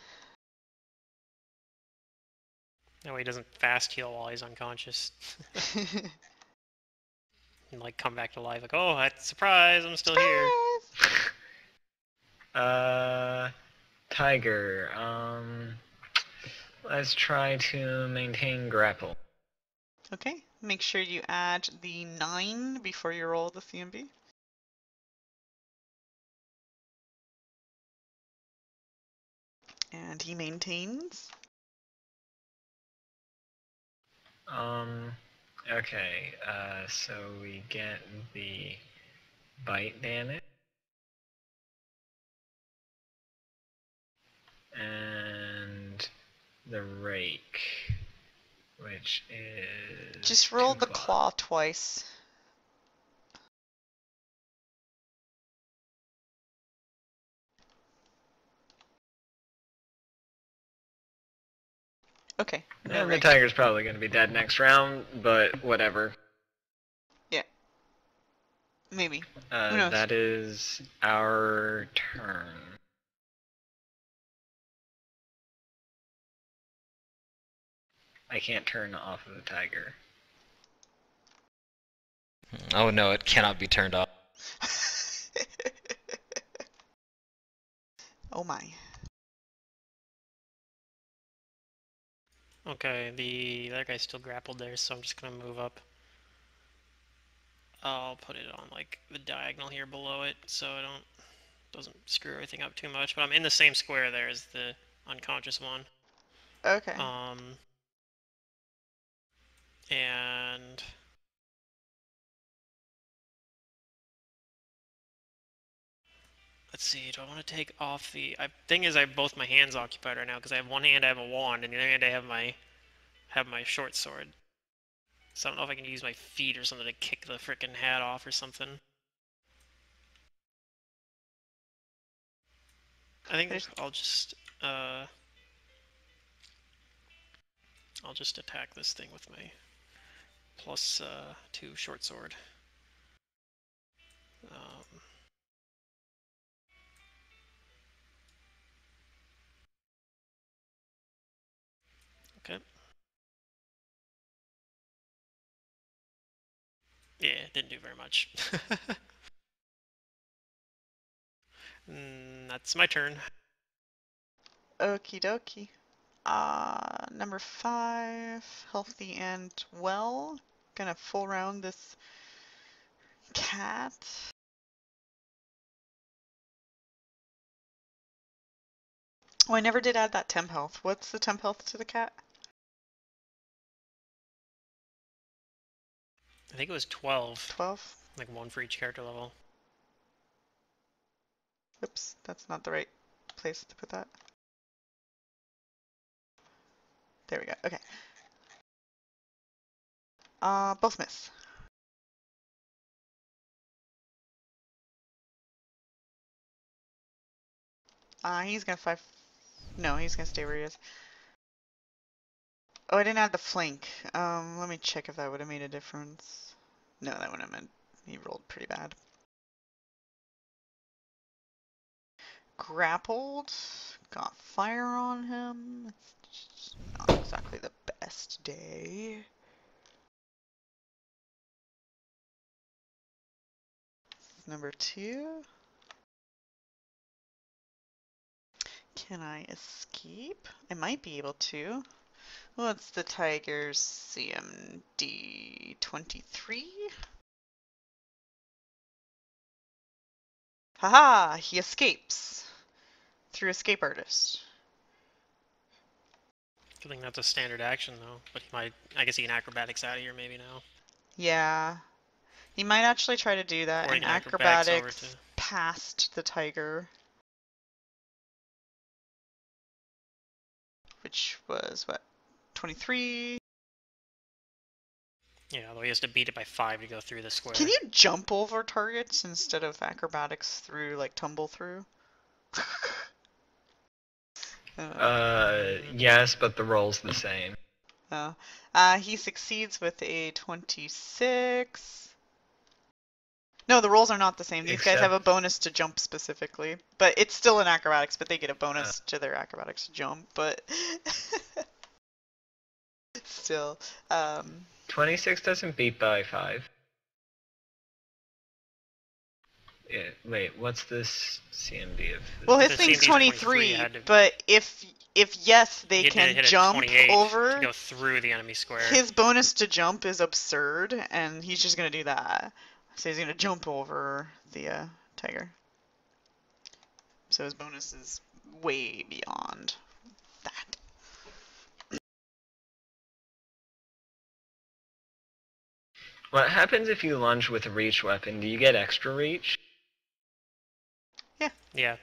That way he doesn't fast heal while he's unconscious. And like come back to life like, oh, surprise, I'm still here. Tiger, let's try to maintain grapple. Okay, make sure you add the 9 before you roll the CMB. And he maintains. Okay, so we get the bite damage. And the rake, which is... Just roll 2 the claw twice. Okay. No And the rake. tiger's probably going to be dead next round, but whatever. Yeah. Maybe. Who knows? That is our turn. I can't turn off of the tiger. Oh no, it cannot be turned off. Oh my. Okay, that guy's still grappled there, so I'm just gonna move up. I'll put it on like the diagonal here below it, so it doesn't screw everything up too much. But I'm in the same square there as the unconscious one. Okay. And let's see. Do I want to take off the? Thing is, I have both my hands occupied right now because I have one hand I have a wand, and the other hand I have my short sword. So I don't know if I can use my feet or something to kick the frickin' hat off or something. I think I'll just attack this thing with my +2 short sword. Okay. Yeah, didn't do very much. That's my turn. Okie dokie. Number 5, healthy and well. Gonna full round this cat. Oh, I never did add that temp health. What's the temp health to the cat? I think it was 12. 12? Like 1 for each character level. Oops, that's not the right place to put that. There we go. Okay. Both miss. He's gonna 5. No, he's gonna stay where he is. Oh, I didn't add the flank. Let me check if that would have made a difference. No, that wouldn't have meant he rolled pretty bad. Grappled. Got fire on him. It's not exactly the best day. Number 2. Can I escape? I might be able to. What's the tiger's CMD? 23? Haha! He escapes through escape artist. I think that's a standard action though, but he might. I guess he can acrobatics out of here maybe now. Yeah. He might actually try to do that, Or he and can acrobatics over acrobatics past the tiger. Which was, what, 23? Yeah, although he has to beat it by 5 to go through the square. Can you jump over targets instead of acrobatics through, like, tumble through? Yes, but the roll's the same. Oh. He succeeds with a 26. No, the rolls are not the same. These guys have a bonus to jump specifically. But it's still an acrobatics, but they get a bonus to their acrobatics jump, but still. 26 doesn't beat by 5. Yeah, wait, what's this CMD of this? Well, his The thing's CMD is 23, had to- but if yes, they He had to can hit a jump 28 over. to go through the enemy square. His bonus to jump is absurd, and he's just gonna do that. So he's gonna jump over the tiger. So his bonus is way beyond that. What happens if you lunge with a reach weapon? Do you get extra reach? Yeah.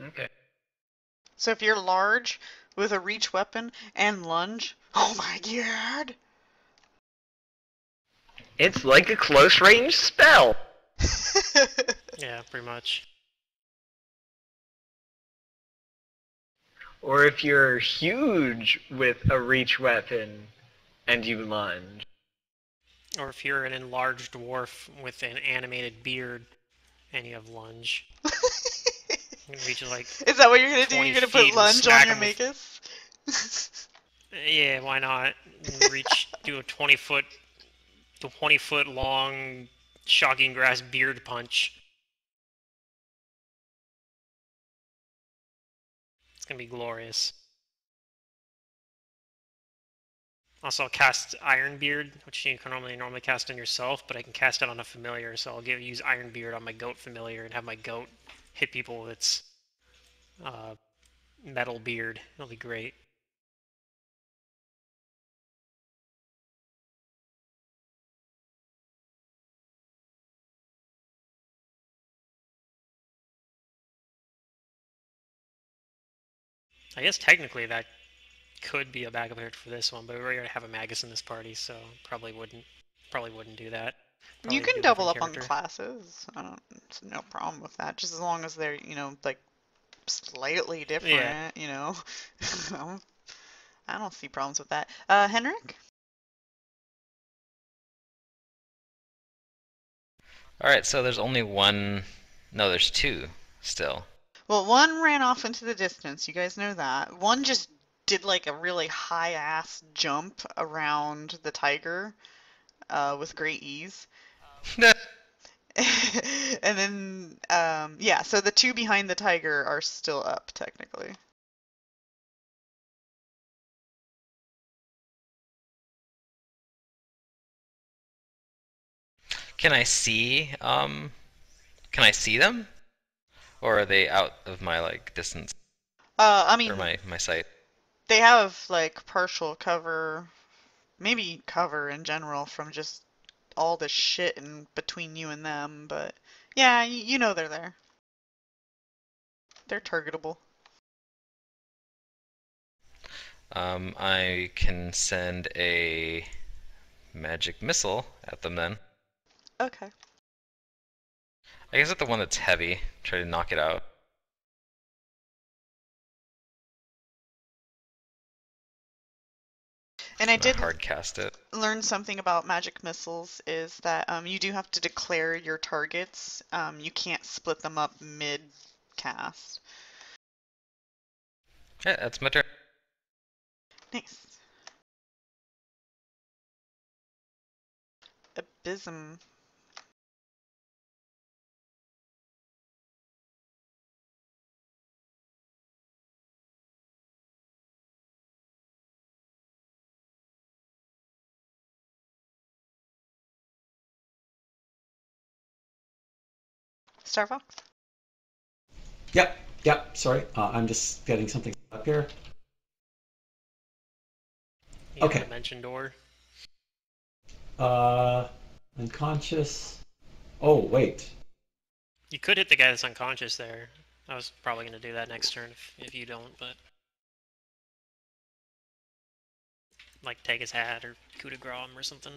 Okay. So if you're large with a reach weapon and lunge, oh my god! It's like a close range spell! Yeah, pretty much. Or if you're huge with a reach weapon and you lunge. Or if you're an enlarged dwarf with an animated beard and you have lunge. You can reach like Is that what you're gonna do? 20 You're gonna feet put and lunge smack on your 'em with- magus? Yeah, why not? Do a 20-foot long shocking grass beard punch. It's gonna be glorious. Also, I'll cast Ironbeard, which you can normally cast on yourself, but I can cast it on a familiar, so I'll use Ironbeard on my goat familiar and have my goat hit people with its metal beard. It'll be great. I guess technically that could be a backup character for this one, but we already have a Magus in this party, so probably wouldn't do that. You Probably can do a double different up on character. classes. It's no problem with that, just as long as they're, like slightly Yeah. different, I don't see problems with that. Henrik? Alright, so there's only one. No, there's two still. Well, one ran off into the distance. You guys know that. One just did like a really high ass jump around the tiger with great ease. And then, yeah, so the two behind the tiger are still up, technically. Can I see them? Or are they out of my like distance I or mean, my sight? they have like partial cover, maybe cover in general from just all the shit in between you and them, but yeah, you know they're there. They're targetable. I can send a magic missile at them then. Okay. I guess at the one that's heavy, try to knock it out. And I I'm gonna did hard cast it. learn something about magic missiles is that you do have to declare your targets. You can't split them up mid cast. Yeah, that's my turn. Nice. Abysm. Star Fox? Yep. Sorry, I'm just getting something up here. You have Okay. a dimension door. Unconscious. Oh, wait. You could hit the guy that's unconscious there. I was probably going to do that next turn if you don't, but... Like, take his hat or coup de grace him or something.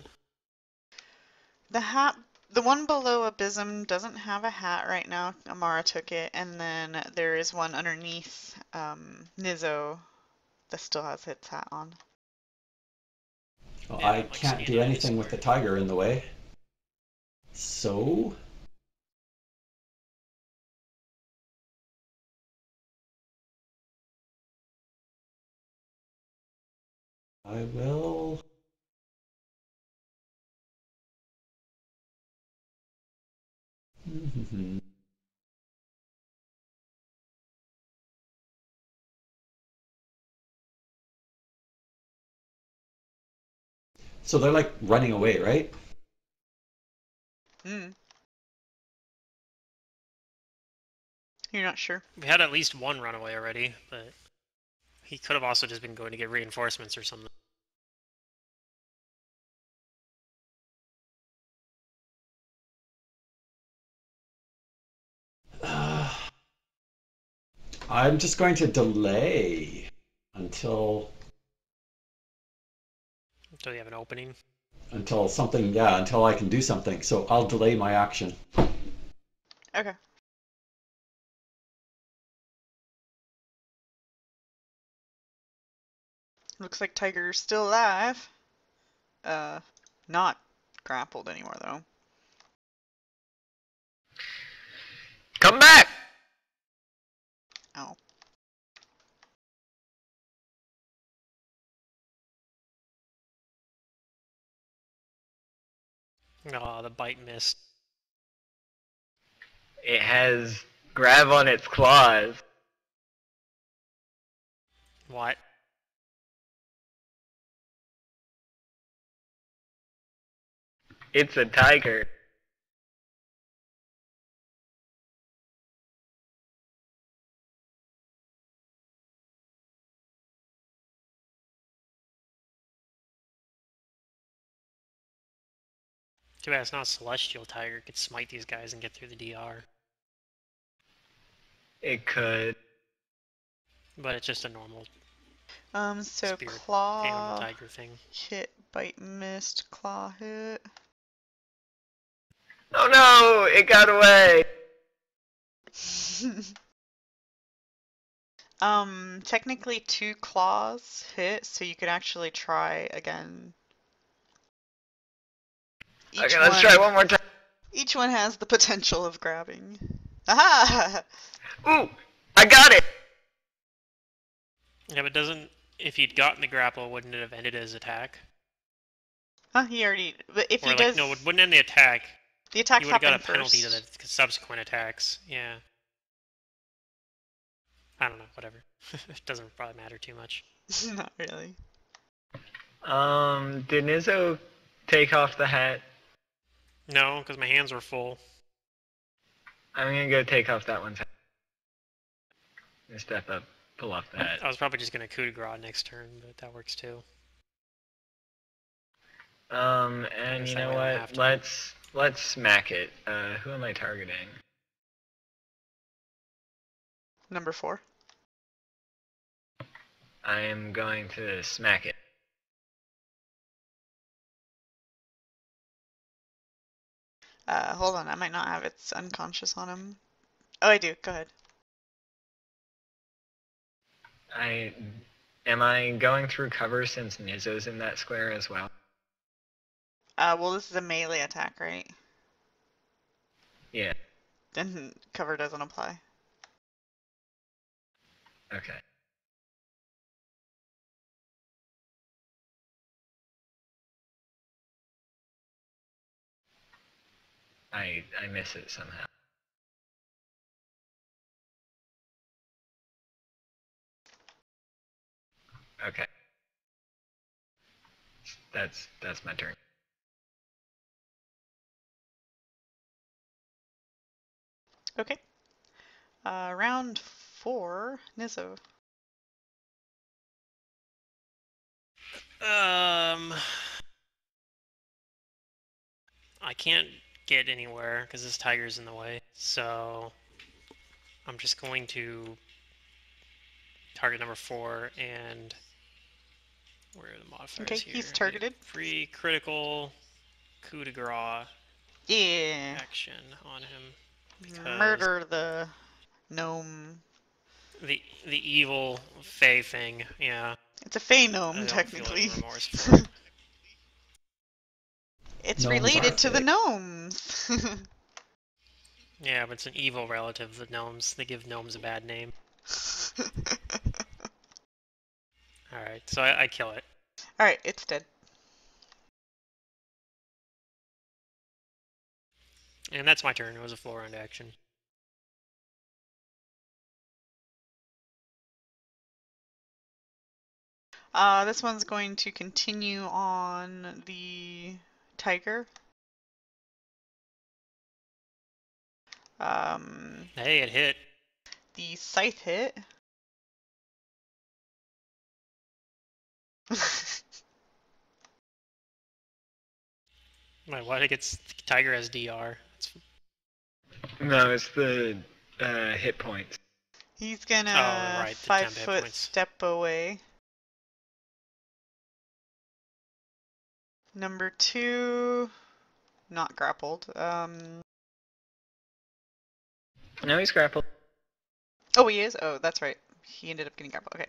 The one below Abysm doesn't have a hat right now. Amara took it, and then there is one underneath Nizzo that still has its hat on. Well, Yeah, I like can't do standing in the anything with the square. tiger in the way. So I will. So they're like running away, right? Hmm. You're not sure? We had at least one runaway already, but... He could have also just been going to get reinforcements or something. I'm just going to delay until Until you have an opening. something, yeah, until I can do something. So I'll delay my action. Okay. Looks like Tiger's still alive. Not grappled anymore though. Come back! Ow. Oh, the bite missed. It has grab on its claws. What? It's a tiger. Too bad it's not a celestial tiger. It could smite these guys and get through the DR. It could. But it's just a normal So spirit animal claw, tiger thing. hit, bite, missed, claw, hit. Oh no! It got away! Technically 2 claws hit, so you could actually try again. Okay, let's try one more time. Each one has the potential of grabbing. Aha! Ooh! I got it! Yeah, but doesn't... If he'd gotten the grapple, wouldn't it have ended his attack? Huh, he already... But if Or, he like, does... no, it wouldn't end the attack. The attack He would have got a happened penalty first. to the subsequent attacks. Yeah. I don't know, whatever. It doesn't probably matter too much. Not really. Did Nizzo take off the hat? No, because my hands were full. I'm gonna go take off that one's hat. And step up, pull off the hat. I was probably just going to coup de grace next turn, but that works too. And you know what? Let's smack it. Who am I targeting? Number 4. I am going to smack it. Hold on, I might not have its unconscious on him. Oh, I do. Go ahead. Am I going through cover since Nizzo's in that square as well? Well, this is a melee attack, right? Yeah. Then cover doesn't apply. Okay. I miss it somehow. Okay. That's my turn. Okay. Round 4, Nizzo. I can't get anywhere because this tiger's in the way, so I'm just going to target number 4 and where are the modifiers Okay, here? he's targeted. Free critical coup de grace Yeah. action on him because Murder the gnome. the evil fey thing. Yeah, It's a fey I gnome, don't technically. feel any remorse for it. It's Gnomes related are to the fey. gnomes. Yeah, but it's an evil relative. The gnomes. They give gnomes a bad name. All right, so I kill it. Alright, it's dead. And that's my turn. It was a full round action. This one's going to continue on the tiger. Hey, it hit. The scythe hit. Wait, what? It gets tiger as DR. No, it's the hit points. He's gonna Oh, right, the 5 temp hit foot points. step away. Number 2, not grappled. No, he's grappled. Oh, he is? Oh, that's right. He ended up getting grappled. Okay.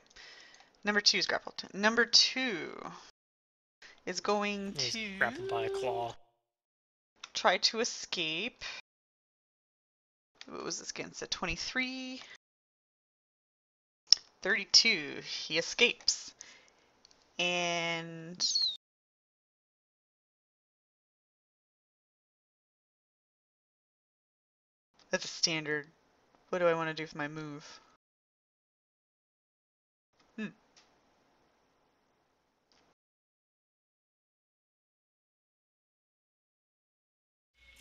Number 2 is grappled. Number 2 is going He's to grappled by a claw. try to escape. What was this against? A 23. 32. He escapes. And that's a standard. What do I want to do for my move?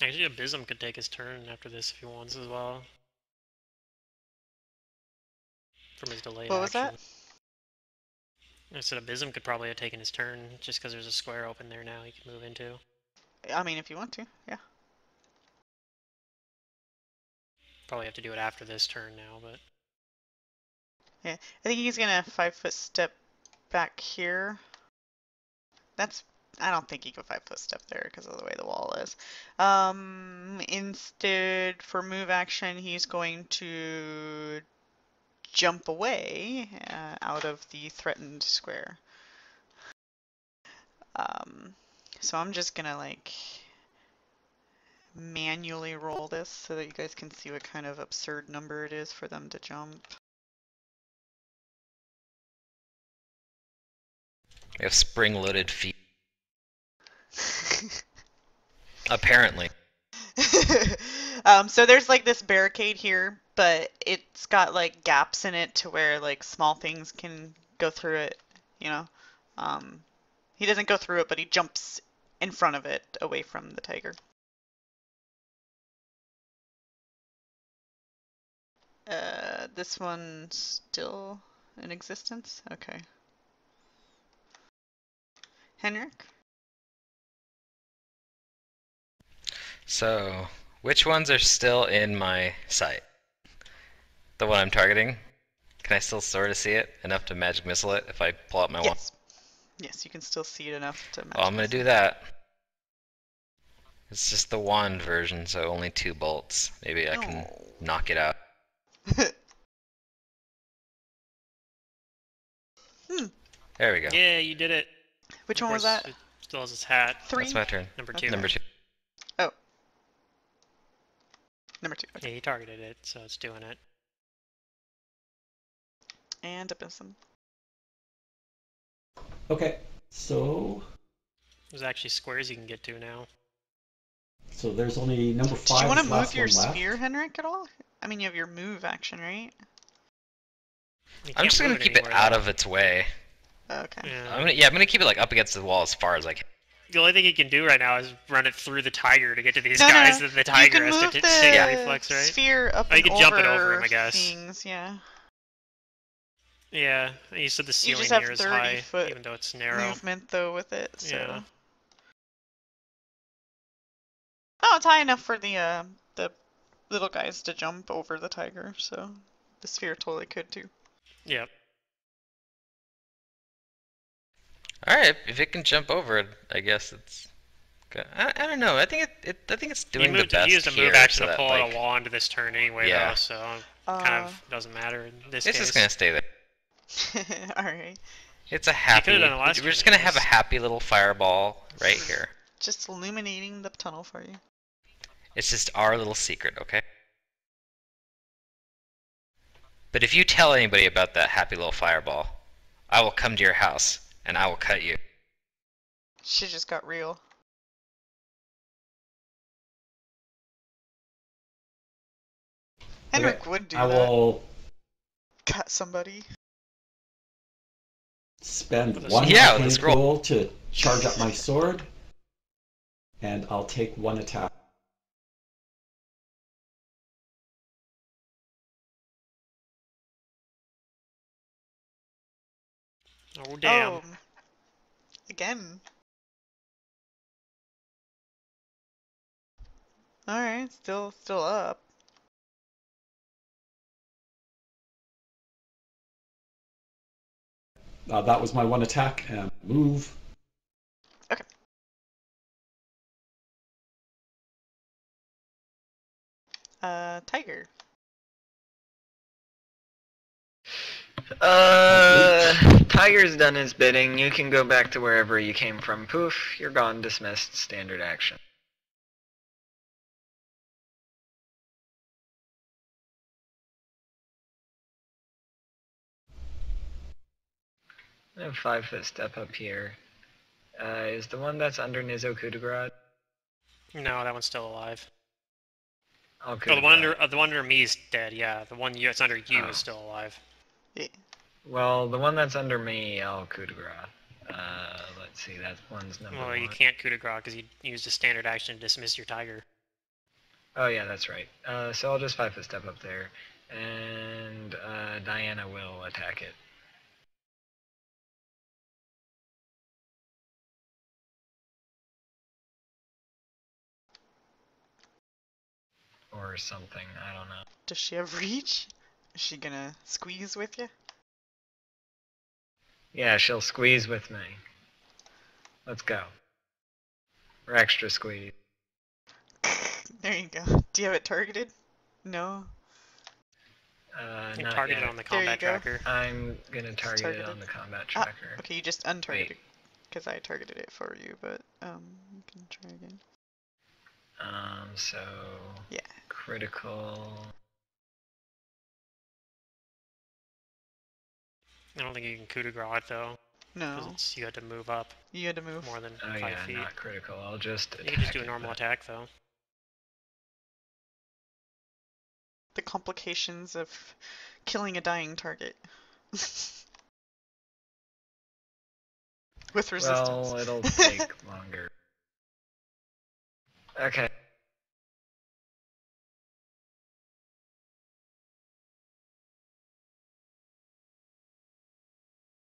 Actually, Abysm could take his turn after this if he wants as well. From his delayed What was action. that? I said Abysm could probably have taken his turn just because there's a square open there now he can move into. I mean, if you want to, yeah. Probably have to do it after this turn now, but Yeah, I think he's gonna 5-foot step back here. I don't think he could 5-foot step there because of the way the wall is. Instead, for move action, he's going to jump away out of the threatened square. So I'm just gonna like manually roll this so that you guys can see what kind of absurd number it is for them to jump. We have spring-loaded feet. Apparently. So there's like this barricade here, but it's got like gaps in it to where like small things can go through it, you know. He doesn't go through it, but he jumps in front of it away from the tiger. This one's still in existence? Okay. Henrik? So, which ones are still in my sight? The one I'm targeting? Can I still sort of see it enough to magic missile it if I pull out my wand? Yes. Yes, you can still see it enough to match. Oh, I'm gonna do that. It's just the wand version, so only 2 bolts. Maybe I can knock it out. There we go. Yeah, you did it. Which Of one was course, that? it still has its hat. 3? That's my turn. Number Okay. 2. Number 2. Oh. Number 2. Okay. Yeah, you targeted it, so it's doing it. And Abysm. Okay, so There's actually squares you can get to now. there's only number 5. Did you want to is the last move your one left. sphere, Henrik, at all? I mean, you have your move action, right? You I'm can't just gonna move keep it anywhere, out though. of its way. Okay. Yeah. I'm gonna keep it like up against the wall as far as I can. The only thing you can do right now is run it through the tiger to get to these No, no, guys. no. That the You tiger can has move to the take a reflex, right? sphere up Oh, you and can jump it over him, I guess. things, yeah. Yeah, you said the You ceiling just have here is 30 high, foot even though it's narrow. movement, though, with it, so... Yeah. Oh, it's high enough for the little guys to jump over the tiger, so the sphere totally could, too. Yep. Alright, if it can jump over it, I guess it's good. I don't know. I think I think it's doing the best You used a here, move action so to that, pull like, out a wand this turn anyway, Yeah. though, so kind of doesn't matter in this it's case. just gonna stay there. Alright. It's a happy. could've done it last We're turn, just gonna have a anyways. happy little fireball right here. Just illuminating the tunnel for you. It's just our little secret, okay? But if you tell anybody about that happy little fireball, I will come to your house and I will cut you. Shit just got real. Henrik Okay, would do I that. will Cut somebody. spend With a 1 scroll. Yeah, with a arcane scroll. pool to charge up my sword, and I'll take 1 attack. Oh, damn. Oh. Again. Alright, still up. That was my 1 attack, and move. Okay. Tiger. Tiger's done his bidding. You can go back to wherever you came from. Poof, you're gone. Dismissed. Standard action. I have 5-foot step up here. Is the one that's under Nizo Kudagrad? No, that one's still alive. Oh, Oh, the one Kudagrad. under the one under me is dead. Yeah, the one that's under you Oh. is still alive. Yeah. Well, the one that's under me, I'll coup de grace. Let's see, that one's number Well, 1. you can't coup de grace because you used a standard action to dismiss your tiger. Oh yeah, that's right. So I'll just 5-foot step up there, and Diana will attack it. Or something, I don't know. Does she have reach? Is she gonna squeeze with you? Yeah, she'll squeeze with me. Let's go. Or extra squeeze. There you go. Do you have it targeted? No. You Not target it yet. on the There you combat go. tracker. I'm gonna target it targeted. on the combat Ah, tracker. okay, you just untargeted Wait. because I targeted it for you, but you can try again. So Yeah. critical. I don't think you can coup de grace it though, because No, you had to move up you had to move. more than Oh 5 yeah, feet. not critical. I'll just You can just attack do a it, normal but- attack though. The complications of killing a dying target. With resistance. Well, it'll take longer. Okay.